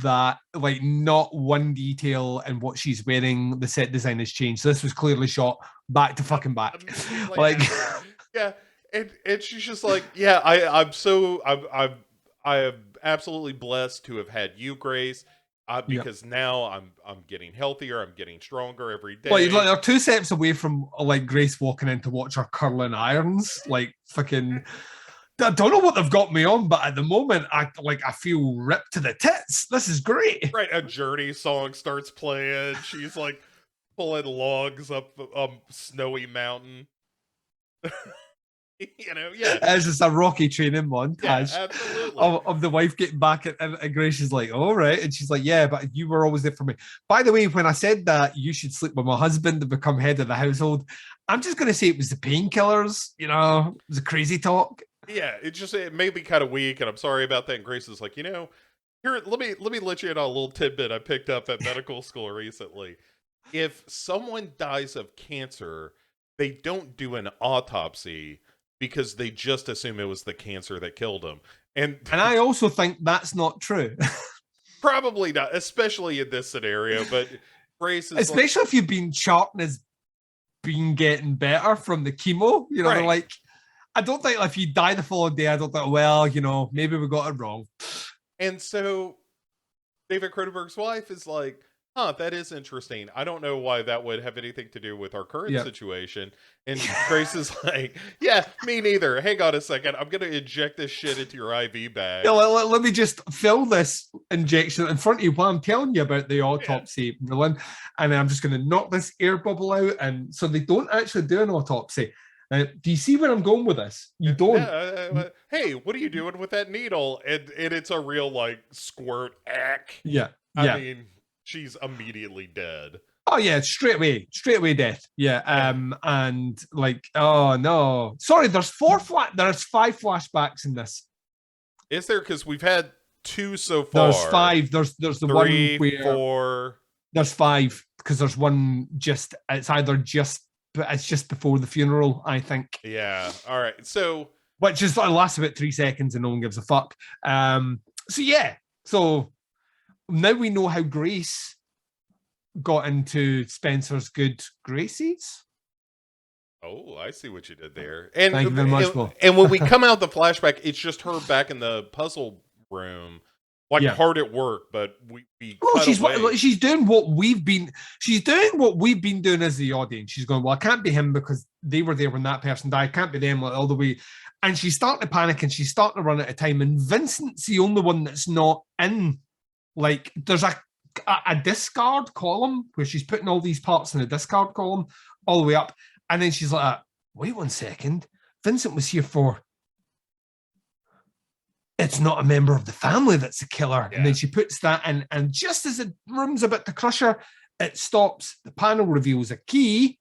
that, like, not one detail in what she's wearing, the set design has changed. So this was clearly shot back to fucking back. Like, yeah. And she's just like, yeah, I am absolutely blessed to have had you, Grace, because now I'm getting healthier, I'm getting stronger every day. Like they're 2 steps away from like Grace walking in to watch her curling irons, like fucking. I don't know what they've got me on, but at the moment, I feel ripped to the tits. This is great. Right, a Journey song starts playing. She's like pulling logs up a snowy mountain. You know, it's just a Rocky training montage absolutely. Of the wife getting back at and Grace is like, all right, and she's like, yeah, but you were always there for me. By the way, when I said that you should sleep with my husband to become head of the household, I'm just going to say it was the painkillers. You know, it was a crazy talk. Yeah, it made me kind of weak, and I'm sorry about that. And Grace is like, you know, here, let me let you in on a little tidbit I picked up at medical school recently. If someone dies of cancer, they don't do an autopsy, because they just assume it was the cancer that killed him. And I also think that's not true. Probably not, especially in this scenario. But Grace is especially if you've been charting as being getting better from the chemo, you know, like, I don't think if you die the following day, I don't think, well, you know, maybe we got it wrong. And so David Cronenberg's wife is like, huh, that is interesting. I don't know why that would have anything to do with our current situation. And Grace is like, yeah, me neither. Hang on a second. I'm going to inject this shit into your IV bag. Yeah, let me just fill this injection in front of you while I'm telling you about the autopsy, villain. And I'm just going to knock this air bubble out. And so they don't actually do an autopsy. Do you see where I'm going with this? You don't. Hey, what are you doing with that needle? And it's a real, like, squirt ack. Yeah. I mean, she's immediately dead. Oh yeah, straight away death. Yeah. And like, oh no, sorry. There's 5 flashbacks in this. Is there? Because we've had 2 so far. There's 5. There's the 3, one where 4. There's 5 because there's one just. It's either just, but it's just before the funeral, I think. Yeah. All right. So, which is lasts about 3 seconds and no one gives a fuck. So yeah. So now we know how Grace got into Spencer's good graces. Oh, I see what you did there. And thank you very much. And when we come out the flashback, it's just her back in the puzzle room, like hard at work. But she's doing what we've been. She's doing what we've been doing as the audience. She's going, well, I can't be him because they were there when that person died. I can't be them, like, all the way. And she's starting to panic and she's starting to run out of time. And Vincent's the only one that's not in. Like, there's a discard column where she's putting all these parts in a discard column all the way up. And then she's like, wait 1 second. Vincent was here for... It's not a member of the family that's the killer. Yeah. And then she puts that in. And just as the room's about to crush her, it stops. The panel reveals a key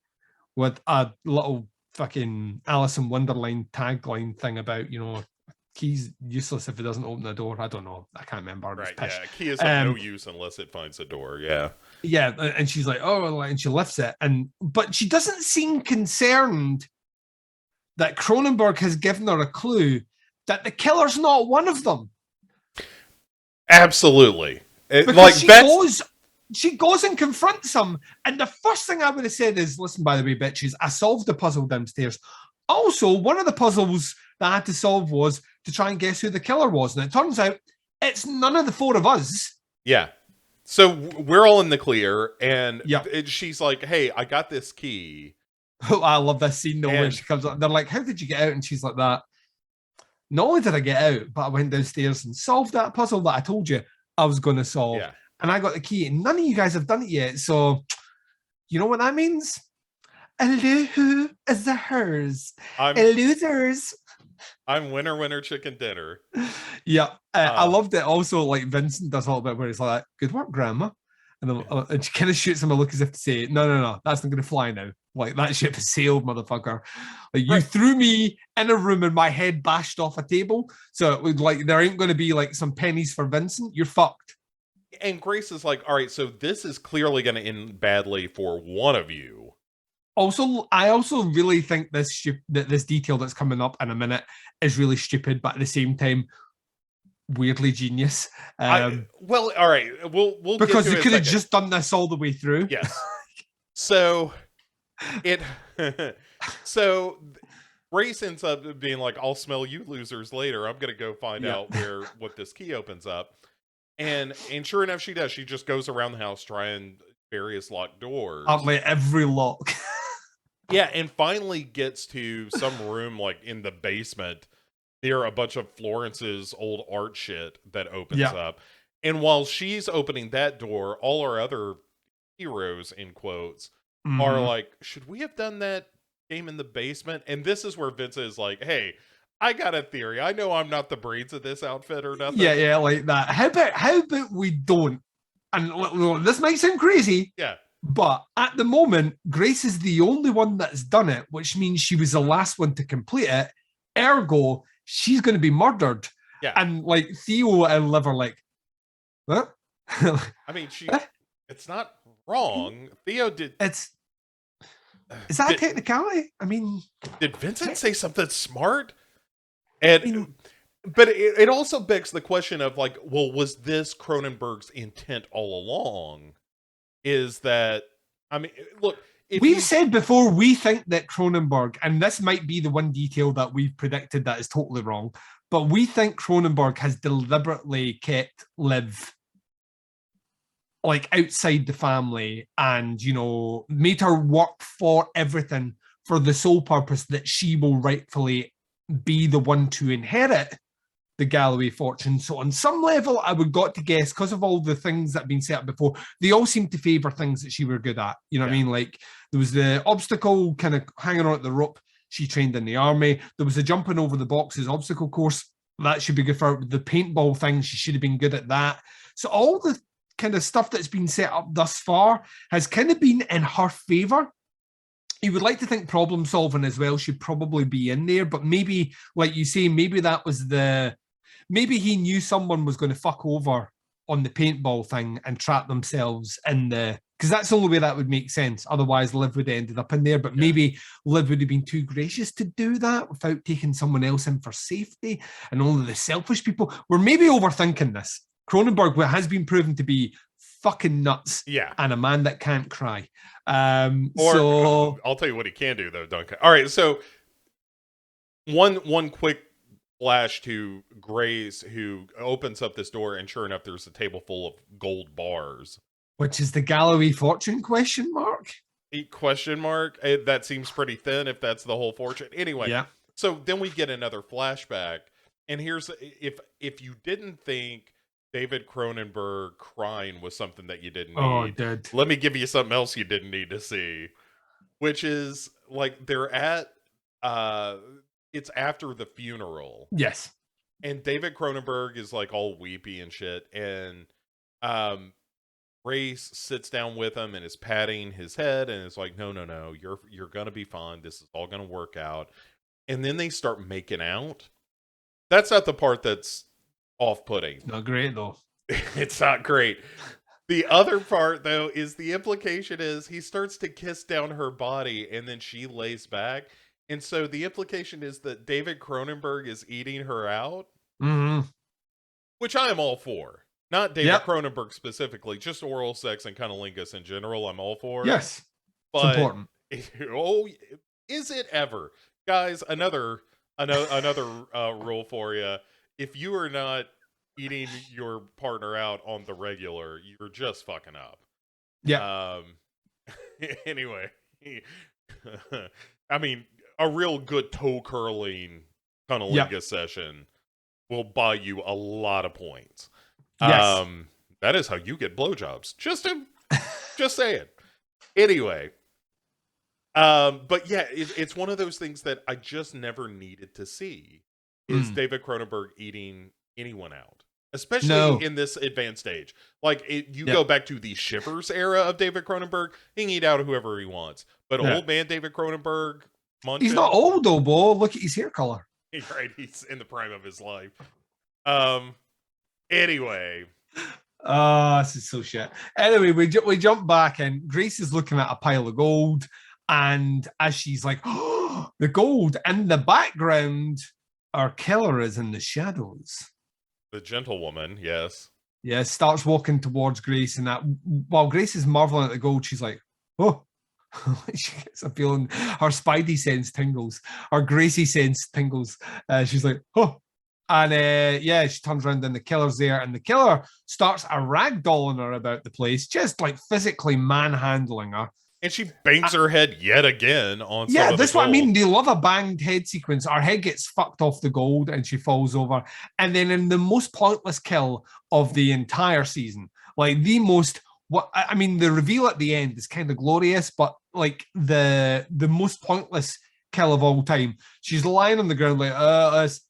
with a little fucking Alice in Wonderland tagline thing about, you know, key's useless if it doesn't open the door. I don't know. I can't remember. Right, yeah. Key is of no use unless it finds a door. Yeah. Yeah. And she's like, oh, and she lifts it. But she doesn't seem concerned that Cronenberg has given her a clue that the killer's not one of them. Absolutely. She goes and confronts him. And the first thing I would have said is, listen, by the way, bitches, I solved the puzzle downstairs. Also, one of the puzzles that I had to solve was to try and guess who the killer was. And it turns out it's none of the 4 of us. Yeah. So we're all in the clear. And she's like, hey, I got this key. Oh, I love this scene though, when she comes up. They're like, how did you get out? And she's like that. Not only did I get out, but I went downstairs and solved that puzzle that I told you I was going to solve. Yeah. And I got the key. And none of you guys have done it yet. So, you know what that means? A loo is a hers. A losers. I'm winner, chicken dinner. Yeah. I loved it. Also, like, Vincent does a little bit where he's like, good work, Grandma. And she kind of shoots him a look as if to say, no, that's not going to fly now. Like, that ship has sailed, motherfucker. Like, you Right. threw me in a room and my head bashed off a table. So it would, like, there ain't going to be like some pennies for Vincent. You're fucked. And Grace is like, all right, so this is clearly going to end badly for one of you. Also, I also really think this detail that's coming up in a minute is really stupid, but at the same time, weirdly genius. Well, all right, we'll because get to they it could in a have second. just done this all the way through. Yes. So it so Grace ends up being like, I'll smell you losers later. I'm gonna go find out what this key opens up. And sure enough, she does. She just goes around the house trying various locked doors. Like every lock. Yeah, and finally gets to some room like in the basement near a bunch of Florence's old art shit that opens up. And while she's opening that door, all our other heroes, in quotes, are like, should we have done that game in the basement? And this is where Vince is like, hey, I got a theory. I know I'm not the brains of this outfit or nothing. Yeah, like that. How about we don't? And this might sound crazy. Yeah. But at the moment, Grace is the only one that's done it, which means she was the last one to complete it. Ergo, she's going to be murdered. Yeah. And like Theo and Liv are like, what? I mean, it's not wrong. Theo did. Is that a technicality? I mean, did Vincent say something smart? And but it also begs the question of like, well, was this Cronenberg's intent all along? Is that, I mean, look, we've said before, we think that Cronenberg, and this might be the one detail that we've predicted that is totally wrong, but we think Cronenberg has deliberately kept Liv like outside the family and, you know, made her work for everything for the sole purpose that she will rightfully be the one to inherit the Galloway fortune. So on some level, I would got to guess, because of all the things that have been set up before, they all seem to favour things that she were good at. You know what I mean? Like, there was the obstacle kind of hanging on at the rope. She trained in the army. There was the jumping over the boxes obstacle course. That should be good for her. The paintball thing. She should have been good at that. So all the kind of stuff that's been set up thus far has kind of been in her favour. You would like to think problem solving as well should probably be in there, but maybe, like you say, maybe that was maybe he knew someone was going to fuck over on the paintball thing and trap themselves in because that's the only way that would make sense. Otherwise, Liv would have ended up in there, but maybe Liv would have been too gracious to do that without taking someone else in for safety. And all of the selfish people were maybe overthinking this. Cronenberg has been proven to be fucking nuts. Yeah. And a man that can't cry. So I'll tell you what he can do though, Duncan. All right, so one quick flash to Grace, who opens up this door, and sure enough, there's a table full of gold bars. Which is the Galloway fortune, question mark? Question mark? That seems pretty thin if that's the whole fortune. Anyway, so then we get another flashback, and here's, if you didn't think David Cronenberg crying was something that you didn't need, let me give you something else you didn't need to see, which is, like, they're at, it's after the funeral. Yes. And David Cronenberg is like all weepy and shit. And Grace sits down with him and is patting his head and is like, no, you're gonna be fine. This is all gonna work out. And then they start making out. That's not the part that's off-putting. Not great though. It's not great. The other part though is the implication is he starts to kiss down her body and then she lays back. And so the implication is that David Cronenberg is eating her out, which I am all for. Not David Cronenberg specifically, just oral sex and cunnilingus in general. I'm all for. Yes, but it's important. Oh, is it ever, guys? Another rule for you: if you are not eating your partner out on the regular, you're just fucking up. Yeah. Anyway, I mean, a real good toe curling cunnilingus session will buy you a lot of points. Yes. That is how you get blowjobs. Just saying. Anyway. But yeah, it's one of those things that I just never needed to see is David Cronenberg eating anyone out. especially in this advanced age. Like, you go back to the Shivers era of David Cronenberg, he can eat out whoever he wants. But old man David Cronenberg, he's not old though, Bo. Look at his hair color. Right, he's in the prime of his life. Anyway. This is so shit. Anyway, we jump back and Grace is looking at a pile of gold, and as she's like, oh, the gold in the background, our killer is in the shadows. The gentlewoman, yes. Yeah, starts walking towards Grace, and that while Grace is marveling at the gold, she's like, oh. She gets a feeling, her spidey sense tingles, her Gracie sense tingles. She's like, oh. And she turns around and the killer's there, and the killer starts a ragdolling her about the place, just like physically manhandling her. And she bangs her head yet again on. Yeah, that's what I mean. They love a banged head sequence. Her head gets fucked off the gold and she falls over. And then in the most pointless kill of the entire season, like the reveal at the end is kind of glorious, but like the most pointless kill of all time. She's lying on the ground like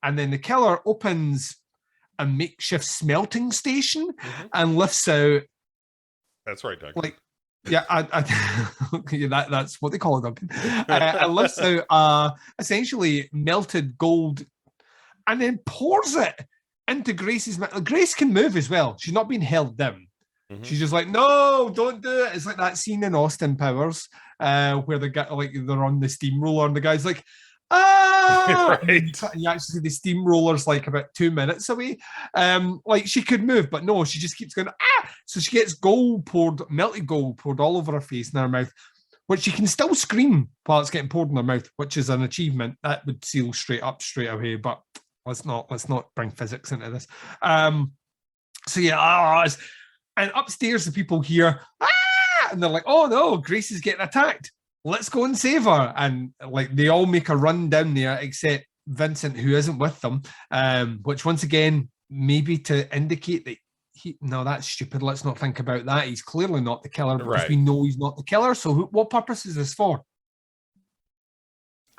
and then the killer opens a makeshift smelting station and lifts out. That's right, Duncan. Like, yeah, that's what they call it, Duncan. And lifts out essentially melted gold, and then pours it into Grace's mouth. Grace can move as well. She's not being held down. She's just like, no, don't do it. It's like that scene in Austin Powers where the guy, like, they're on the steamroller and the guy's like, ah! Right. And you actually see the steamroller's like about 2 minutes away. Like, she could move, but no, she just keeps going, ah! So she gets melted gold poured all over her face and her mouth, which she can still scream while it's getting poured in her mouth, which is an achievement that would seal straight away. But let's not bring physics into this. So yeah, and upstairs the people hear, ah! And they're like, oh no, Grace is getting attacked. Let's go and save her. And like they all make a run down there except Vincent, who isn't with them, which once again, maybe to indicate that no, that's stupid. Let's not think about that. He's clearly not the killer because we know he's not the killer. So what purpose is this for?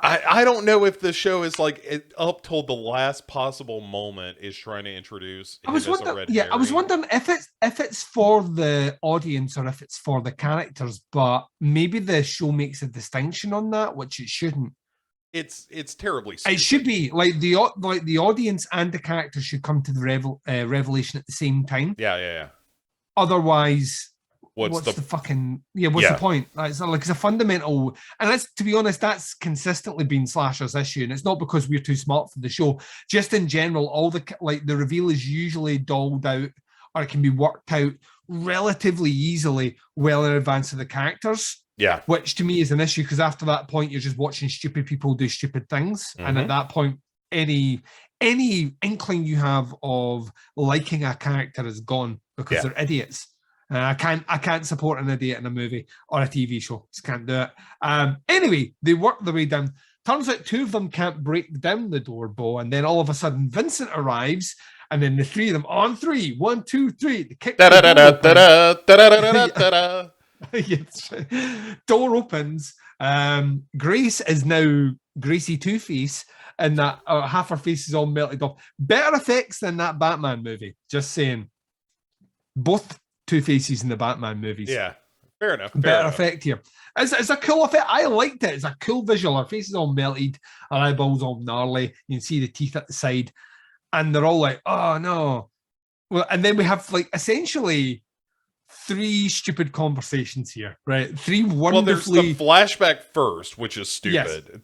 I don't know if the show is like up till the last possible moment is trying to introduce. I was wondering if it's for the audience or if it's for the characters, but maybe the show makes a distinction on that, which it shouldn't. It's terribly stupid. It should be like the audience and the characters should come to the revelation at the same time. Yeah. Otherwise, what's the point? It's a fundamental, and that's, to be honest, that's consistently been Slasher's issue, and it's not because we're too smart for the show. Just in general, all the reveal is usually doled out, or it can be worked out relatively easily, well in advance of the characters. Yeah, which to me is an issue because after that point, you're just watching stupid people do stupid things, and at that point, any inkling you have of liking a character is gone because they're idiots. I can't support an idiot in a movie or a TV show. Just can't do it. Anyway, they work their way down. Turns out two of them can't break down the door, Bo, and then all of a sudden Vincent arrives, and then the three of them on three. 1, 2, 3. They kick the door open. Yes. Door opens. Grace is now Gracie Two-Face, and that half her face is all melted off. Better effects than that Batman movie. Just saying. Both Two-Faces in the Batman movies. Yeah, fair enough. Better effect here. It's a cool effect. I liked it. It's a cool visual. Her face is all melted. Her eyeballs all gnarly. You can see the teeth at the side. And they're all like, oh no. Well, and then we have like essentially 3 stupid conversations here, right? 3 wonderfully... Well, there's the flashback first, which is stupid.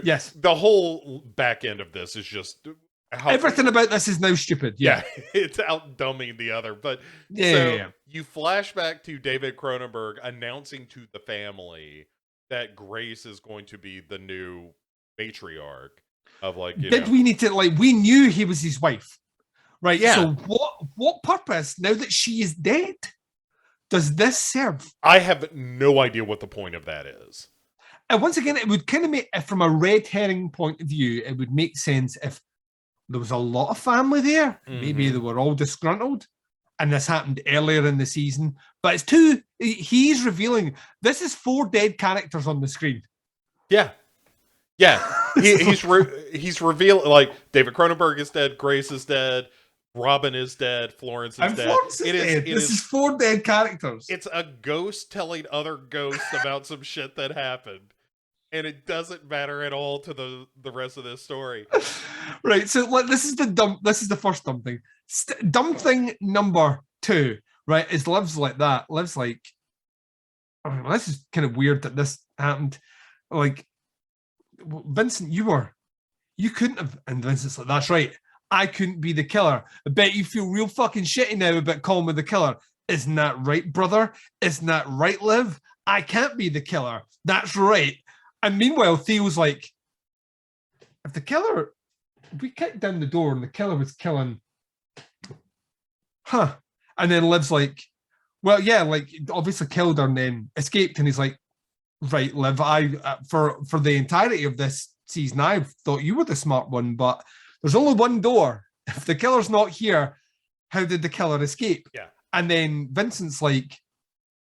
Yes. The whole back end of this is just... Everything about this is now stupid. Yeah. It's out-dumbing the other. But you flash back to David Cronenberg announcing to the family that Grace is going to be the new matriarch of we need to we knew he was his wife, right? Yeah. So what purpose now that she is dead does this serve? I have no idea what the point of that is. And once again, it would kind of make, from a red herring point of view, it would make sense if there was a lot of family there. Maybe they were all disgruntled, and this happened earlier in the season. But it's 2. He's revealing this is 4 dead characters on the screen. Yeah. He's revealing, like, David Cronenberg is dead, Grace is dead, Robin is dead. Florence is And dead. Florence is dead. This is 4 dead characters. It's a ghost telling other ghosts about some shit that happened. And it doesn't matter at all to the rest of this story. Right, so this is the first dumb thing. Dumb thing number 2, right, is Liv's like that. Liv's like, I mean, this is kind of weird that this happened. Like, Vincent, you couldn't have, and Vincent's like, that's right, I couldn't be the killer. I bet you feel real fucking shitty now about calling me the killer. Isn't that right, brother? Isn't that right, Liv? I can't be the killer. That's right. And meanwhile, Theo's like, if the killer, we kicked down the door and the killer was killing, and then Liv's like, well, yeah, like, obviously killed her and then escaped. And he's like, right, Liv, for the entirety of this season, I thought you were the smart one, but there's only one door. If the killer's not here, how did the killer escape? Yeah. And then Vincent's like,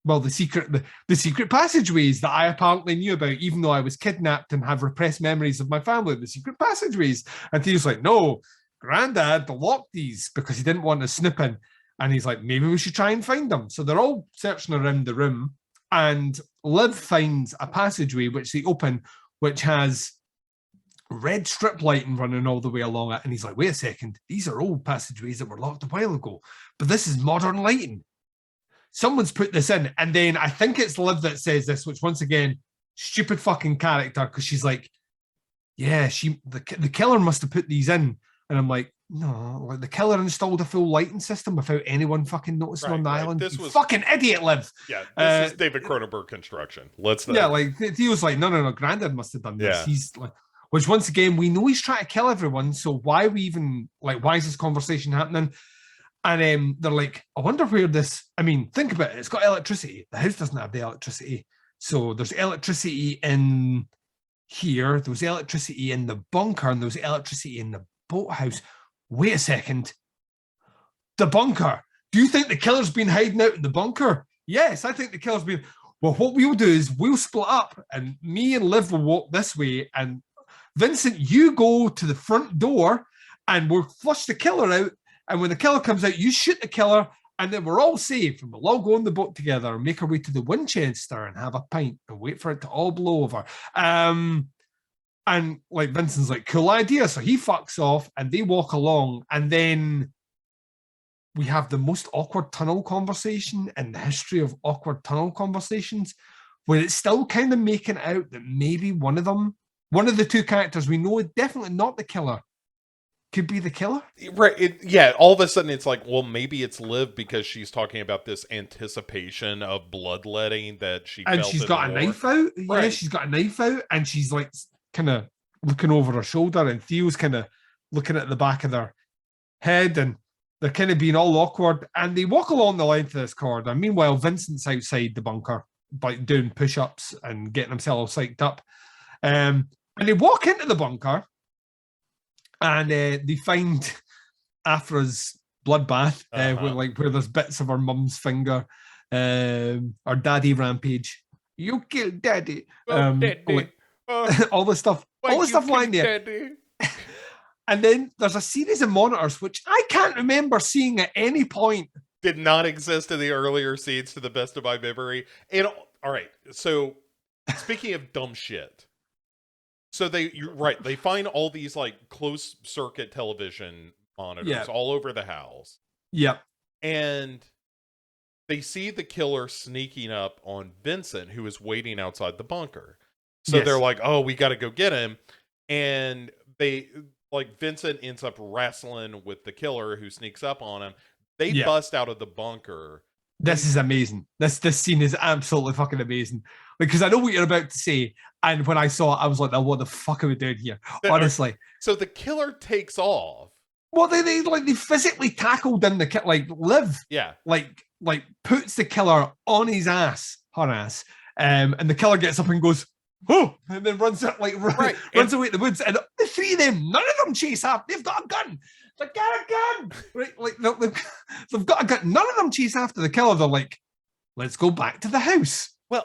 well, the secret passageways that I apparently knew about, even though I was kidnapped and have repressed memories of my family, the secret passageways. And Theo's like, no, Grandad locked these because he didn't want us snooping. And he's like, maybe we should try and find them. So they're all searching around the room, and Liv finds a passageway which they open, which has red strip lighting running all the way along it. And he's like, wait a second, these are old passageways that were locked a while ago, but this is modern lighting. Someone's put this in. And then I think it's Liv that says this, which once again, stupid fucking character, because she's like, yeah, the killer must have put these in. And I'm like, no, like the killer installed a full lighting system without anyone fucking noticing on the island. This was fucking idiot, Liv. Yeah, this is David Cronenberg construction. Yeah, like Theo's like, no, Grandad must have done this. Yeah. He's like, which once again, we know he's trying to kill everyone. So why we even like, why is this conversation happening? And they're like, I wonder where this. I mean, think about it. It's got electricity. The house doesn't have the electricity. So there's electricity in here. There was electricity in the bunker, and there was electricity in the boathouse. Wait a second. The bunker. Do you think the killer's been hiding out in the bunker? Yes, I think the killer's been. Well, what we'll do is we'll split up, and me and Liv will walk this way, and Vincent, you go to the front door, and we'll flush the killer out. And when the killer comes out, you shoot the killer, and then we're all safe, and we'll all go on the boat together and make our way to the Winchester and have a pint and wait for it to all blow over. And like Vincent's like, cool idea. So he fucks off and they walk along, and then we have the most awkward tunnel conversation in the history of awkward tunnel conversations, where it's still kind of making out that maybe one of the two characters we know is definitely not the killer could be the killer. Right. All of a sudden it's like, well, maybe it's Liv because she's talking about this anticipation of bloodletting that she felt. And she's got a knife out. Right. Yeah, she's got a knife out, and she's like kind of looking over her shoulder, and Theo's kind of looking at the back of their head, and they're kind of being all awkward, and they walk along the length of this corridor. Meanwhile, Vincent's outside the bunker, like doing push-ups and getting himself psyched up. And they walk into the bunker, and they find Afra's bloodbath, where there's bits of her mum's finger, or daddy rampage. You killed daddy. Daddy. All the stuff lying there. Daddy? And then there's a series of monitors, which I can't remember seeing at any point. Did not exist in the earlier scenes, to the best of my memory. And all right, so speaking of dumb shit, so they find all these like closed circuit television monitors all over the house. Yep. And they see the killer sneaking up on Vincent, who is waiting outside the bunker. So they're like, oh, we got to go get him. And Vincent ends up wrestling with the killer who sneaks up on him. They bust out of the bunker. This is amazing. This scene is absolutely fucking amazing. Because I know what you're about to say. And when I saw it, I was like, oh, what the fuck are we doing here? Honestly. So the killer takes off. Well, they physically tackled in the killer, like Liv. Yeah. Like puts the killer on his ass, her ass. And the killer gets up and goes, oh, and then runs away to the woods. And the three of them, none of them chase after. They've got a gun. They got a gun. Right? Like they've got a gun. None of them chase after the killer. They're like, let's go back to the house. Well,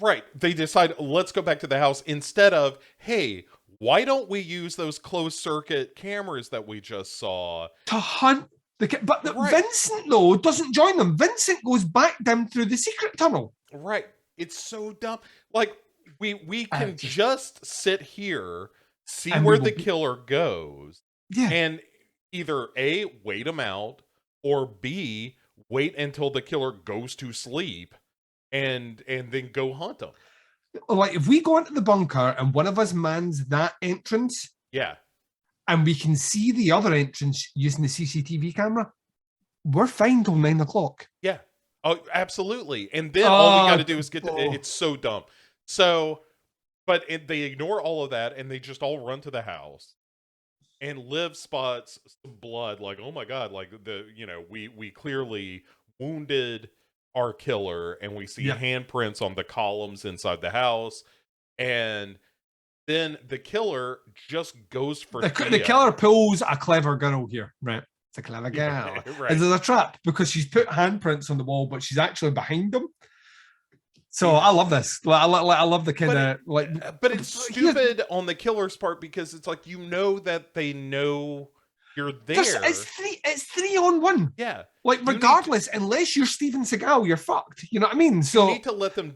right. They decide, let's go back to the house instead of, hey, why don't we use those closed circuit cameras that we just saw to hunt the kid? But Right. Vincent, though, doesn't join them. Vincent goes back down through the secret tunnel. Right. It's so dumb. Like, we can just sit here, see where the killer goes, and either A, wait him out, or B, wait until the killer goes to sleep and then go hunt him. Like, if we go into the bunker and one of us mans that entrance, and we can see the other entrance using the CCTV camera, we're fine till 9 o'clock. Yeah. Oh, absolutely. And then all we got to do is get it's so dumb. So, but they ignore all of that and they just all run to the house. And Liv spots some blood, like, oh my God, like we clearly wounded our killer, and we see handprints on the columns inside the house. And then the killer just goes for the killer pulls a clever girl here, right? It's a clever girl. Right. And there's a trap because she's put handprints on the wall, but she's actually behind them. So I love this. I love the kind of like. But it's stupid on the killer's part because it's like, that they know you're there. It's 3-on-1. Yeah. Like, regardless, unless you're Steven Seagal, you're fucked. You know what I mean? So you need to let them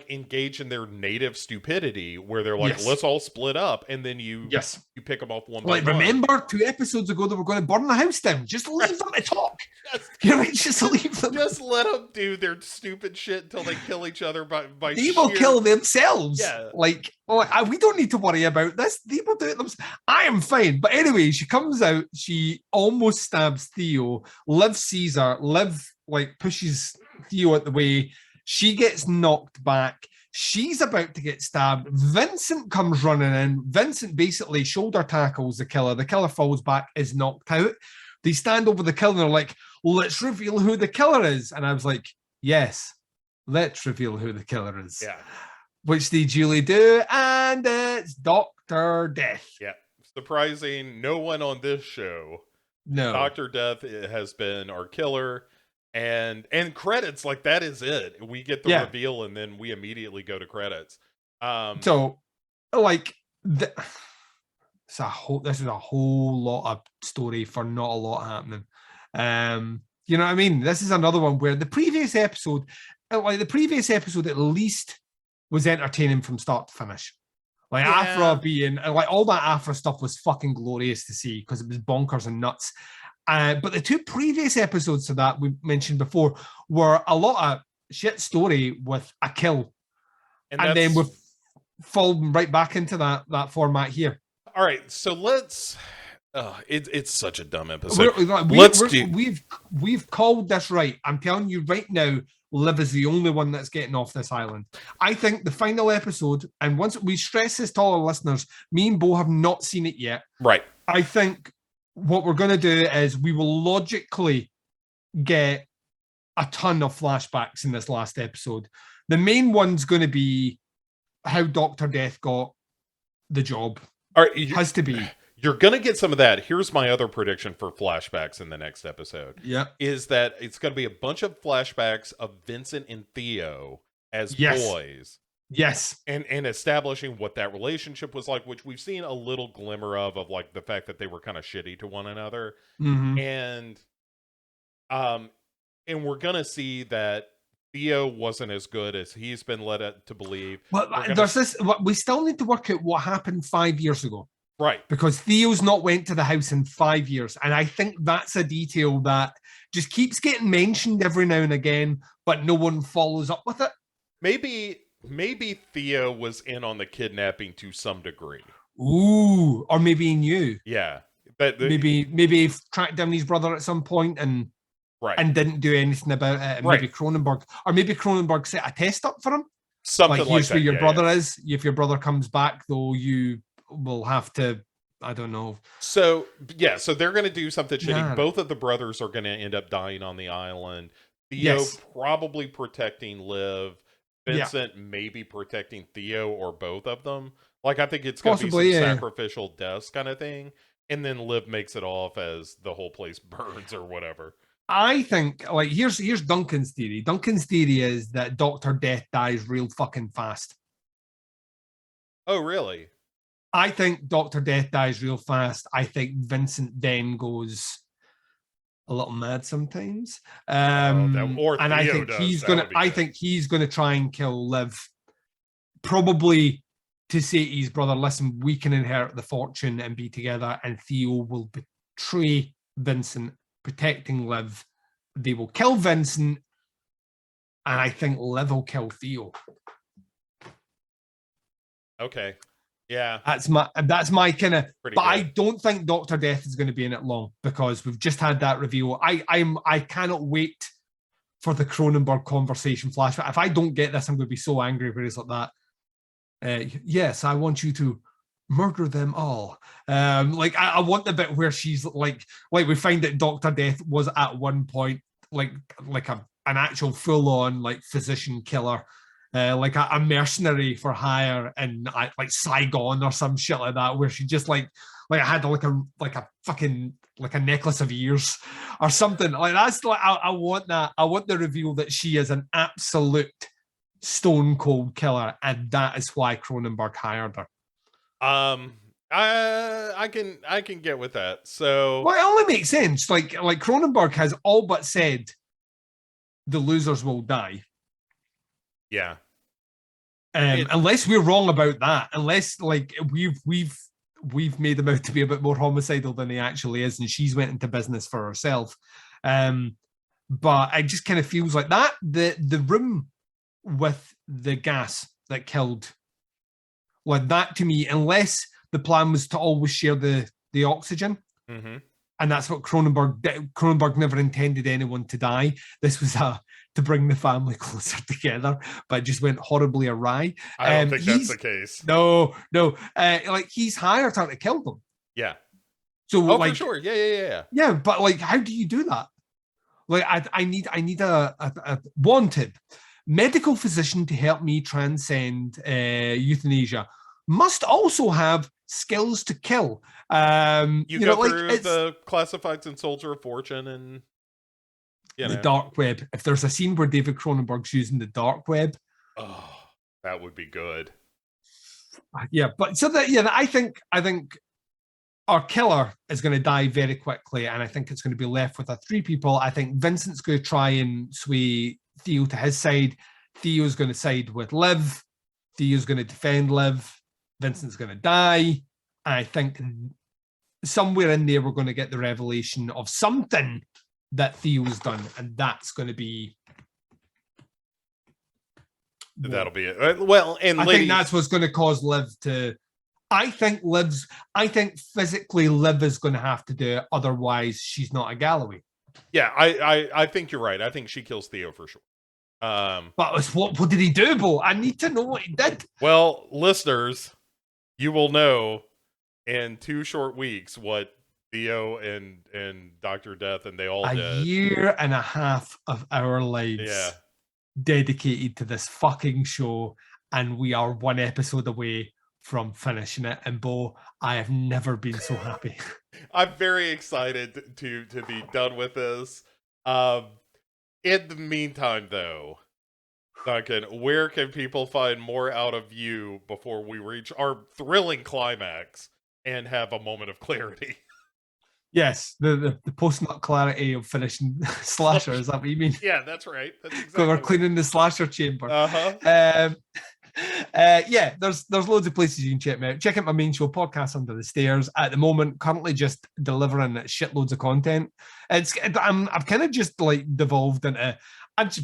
engage in their native stupidity, where they're like, let's all split up, and then you pick them off one by one. Remember 2 episodes ago they were going to burn the house down. Just leave them to talk. Just leave them. Just let them do their stupid shit until they kill each other by they will kill themselves. Yeah. Like, we don't need to worry about this. They will do it themselves. I am fine. But anyway, she comes out. She almost stabs Theo. Liv sees her. Liv pushes Theo out the way. She gets knocked back. She's about to get stabbed. Vincent comes running in. Vincent basically shoulder tackles the killer. The killer falls back, is knocked out. They stand over the killer and they're like, let's reveal who the killer is. And I was like, yes, let's reveal who the killer is. Yeah. Which they duly do. And it's Dr. Death. Yeah. Surprising. No one on this show. No. Dr. Death has been our killer. And credits, like, that is it. We get the reveal and then we immediately go to credits. So, like, this is a whole lot of story for not a lot happening. You know what I mean? This is another one where the previous episode at least was entertaining from start to finish. Like, Afra being, all that Afra stuff was fucking glorious to see because it was bonkers and nuts. But the 2 previous episodes to that we mentioned before were a lot of shit story with a kill. And then we've fallen right back into that format here. All right, so let's... it's such a dumb episode. We've called this right. I'm telling you right now, Liv is the only one that's getting off this island. I think the final episode, and once we stress this to all our listeners, me and Bo have not seen it yet. Right. I think what we're going to do is we will logically get a ton of flashbacks in this last episode. The main one's going to be how Dr. Death got the job. All right, has to be. You're going to get some of that. Here's my other prediction for flashbacks in the next episode. Yeah. Is that it's going to be a bunch of flashbacks of Vincent and Theo as boys. Yes. And establishing what that relationship was like, which we've seen a little glimmer of like the fact that they were kind of shitty to one another. Mm-hmm. And we're going to see that Theo wasn't as good as he's been led to believe. But we still need to work out what happened 5 years ago. Right. Because Theo's not went to the house in 5 years. And I think that's a detail that just keeps getting mentioned every now and again, but no one follows up with it. Maybe Theo was in on the kidnapping to some degree. Ooh, or maybe he knew. Yeah. Maybe he tracked down his brother at some point and didn't do anything about it. And maybe Cronenberg set a test up for him. Something like here's that. Where your brother is. If your brother comes back, though, you will have to, I don't know. So they're going to do something shitty. Yeah. Both of the brothers are going to end up dying on the island. Theo probably protecting Liv. Vincent maybe protecting Theo or both of them. Like, I think it's going to be some sacrificial deaths kind of thing. And then Liv makes it off as the whole place burns or whatever. I think, here's Duncan's theory. Duncan's theory is that Dr. Death dies real fucking fast. Oh, really? I think Dr. Death dies real fast. I think Vincent then goes a little mad sometimes. Or And I Theo think does. That would be good. think he's gonna try and kill Liv. Probably to say to his brother, listen, we can inherit the fortune and be together, and Theo will betray Vincent, protecting Liv. They will kill Vincent, and I think Liv will kill Theo. Okay. Yeah. That's my kind of, but good. I don't think Dr. Death is going to be in it long, because we've just had that reveal. I cannot wait for the Cronenberg conversation flashback. If I don't get this, I'm going to be so angry where it's like that. Yes, I want you to murder them all. I want the bit where she's like we find that Dr. Death was at one point like an actual full-on like physician killer. Like a mercenary for hire in like Saigon or some shit like that, where she just like had like a fucking like a necklace of ears or something. Like that's like I want that. I want the reveal that she is an absolute stone cold killer, and that is why Cronenberg hired her. I can get with that. So well, it only makes sense. Like Cronenberg has all but said the losers will die. Yeah. Unless we're wrong about that, unless like we've made him out to be a bit more homicidal than he actually is, and she's went into business for herself. But it just kind of feels like that. The room with the gas that killed, like that to me, unless the plan was to always share the oxygen. Mm-hmm. And that's what Cronenberg never intended anyone to die. This was to bring the family closer together, but it just went horribly awry. I don't think that's the case. No. Like he's hired her to kill them. Yeah. So for sure. Yeah. Yeah, but like, how do you do that? Like, I need a wanted medical physician to help me transcend euthanasia. Must also have skills to kill. You go through the classifieds and Soldier of Fortune and the dark web. If there's a scene where David Cronenberg's using the dark web, oh, that would be good. Yeah, but so that I think our killer is going to die very quickly, and I think it's going to be left with 3 people. I think Vincent's going to try and sway Theo to his side. Theo's going to side with Liv. Theo's going to defend Liv. Vincent's going to die. I think somewhere in there we're going to get the revelation of something that Theo's done, and that's going to be. That'll be it. Well, and I think that's what's going to cause Liv to. I think physically Liv is going to have to do it. Otherwise, she's not a Galloway. Yeah, I think you're right. I think she kills Theo for sure. But what did he do, Bo? I need to know what he did. Well, listeners, you will know in 2 short weeks what Theo and Dr. Death and they all did. A year and a half of our lives dedicated to this fucking show, and we are 1 episode away from finishing it. And Bo, I have never been so happy. I'm very excited to be done with this. In the meantime, though, Duncan, where can people find more out of you before we reach our thrilling climax and have a moment of clarity? Yes, the post-nut clarity of finishing Slasher. Is that what you mean? Yeah, that's right. That's exactly. We're cleaning the Slasher chamber. Uh-huh. Yeah, there's loads of places you can check me out. Check out my main show, Podcast Under the Stairs. At the moment, currently just delivering shitloads of content. I've kind of just like devolved into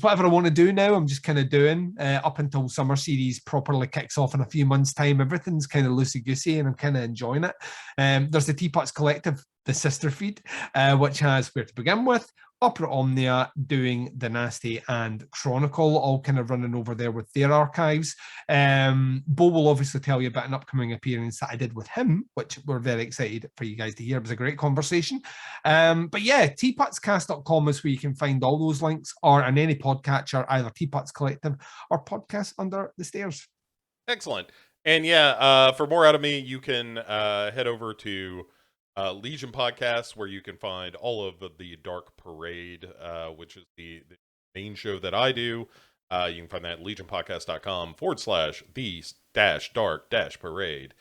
whatever I want to do now. I'm just kind of doing up until summer series properly kicks off in a few months' time. Everything's kind of loosey goosey, and I'm kind of enjoying it. There's the Teapots Collective, the sister feed, which has Where to Begin With, Opera Omnia doing The Nasty and Chronicle, all kind of running over there with their archives. Bo will obviously tell you about an upcoming appearance that I did with him, which we're very excited for you guys to hear. It was a great conversation. But yeah, teapotscast.com is where you can find all those links, or on any podcatcher, either Teapots Collective or Podcast Under the Stairs. Excellent. And yeah, for more out of me, you can head over to Legion Podcast, where you can find all of the Dark Parade, which is the main show that I do. You can find that at legionpodcast.com/the-dark-parade.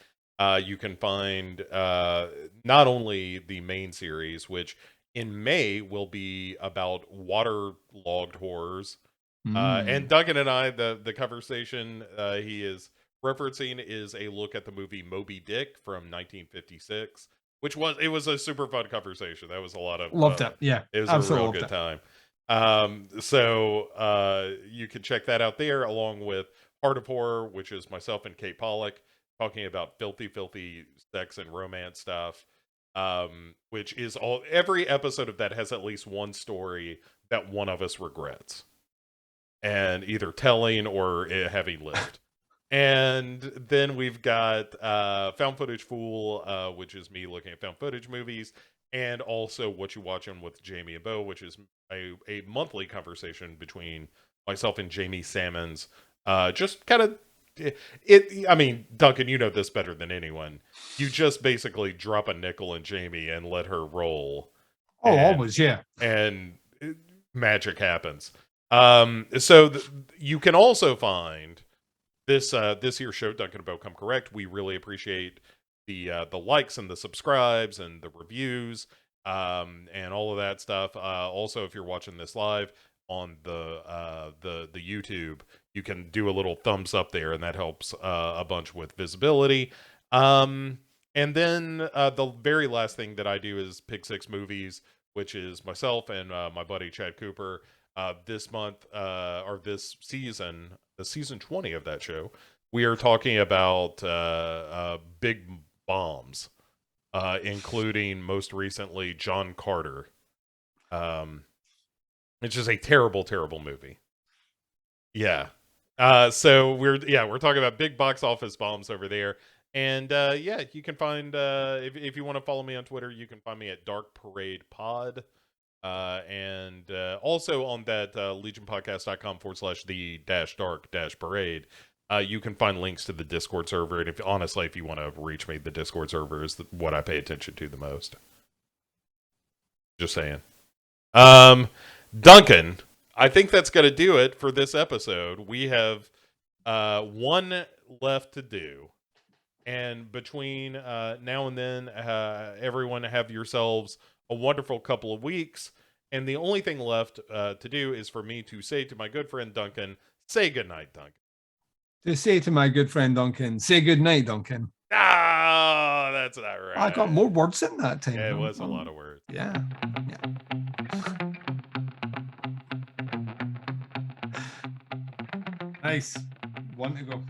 You can find not only the main series, which in May will be about waterlogged horrors. And Duncan and I, the conversation he is referencing is a look at the movie Moby Dick from 1956, which was a super fun conversation. That was a lot of loved it. Yeah, it was a real good time. So you can check that out there, along with Heart of Horror, which is myself and Kate Pollock talking about filthy sex and romance stuff. Which is every episode of that has at least one story that one of us regrets, and either telling or having lived. And then we've got Found Footage Fool, which is me looking at found footage movies, and also What You Watching with Jamie and Bo, which is a monthly conversation between myself and Jamie Salmons. Just kind of I mean, Duncan, you know this better than anyone. You just basically drop a nickel in Jamie and let her roll. Oh, always, yeah. And magic happens. So you can also find this here show, Duncan and Bo Come Correct. We really appreciate the likes and the subscribes and the reviews, and all of that stuff. Also, if you're watching this live on the YouTube, you can do a little thumbs up there, and that helps a bunch with visibility. And then the very last thing that I do is Pick Six Movies, which is myself and my buddy Chad Cooper. This month, or this season, the season 20 of that show, we are talking about big bombs, including most recently John Carter, which is a terrible, terrible movie. Yeah. So we're talking about big box office bombs over there. And yeah, you can find if you want to follow me on Twitter, you can find me at Dark Parade Pod. And also on that legionpodcast.com/the-dark-parade, you can find links to the Discord server. And if you want to reach me, the Discord server is what I pay attention to the most. Just saying. Duncan, I think that's going to do it for this episode. We have one left to do. And between now and then, everyone have yourselves a wonderful couple of weeks. And the only thing left to do is for me to say to my good friend Duncan, say goodnight, Duncan. To say to my good friend Duncan, say goodnight, Duncan. Ah, that's not right. I got more words in that time. It was a lot of words. Yeah. Nice. One to go.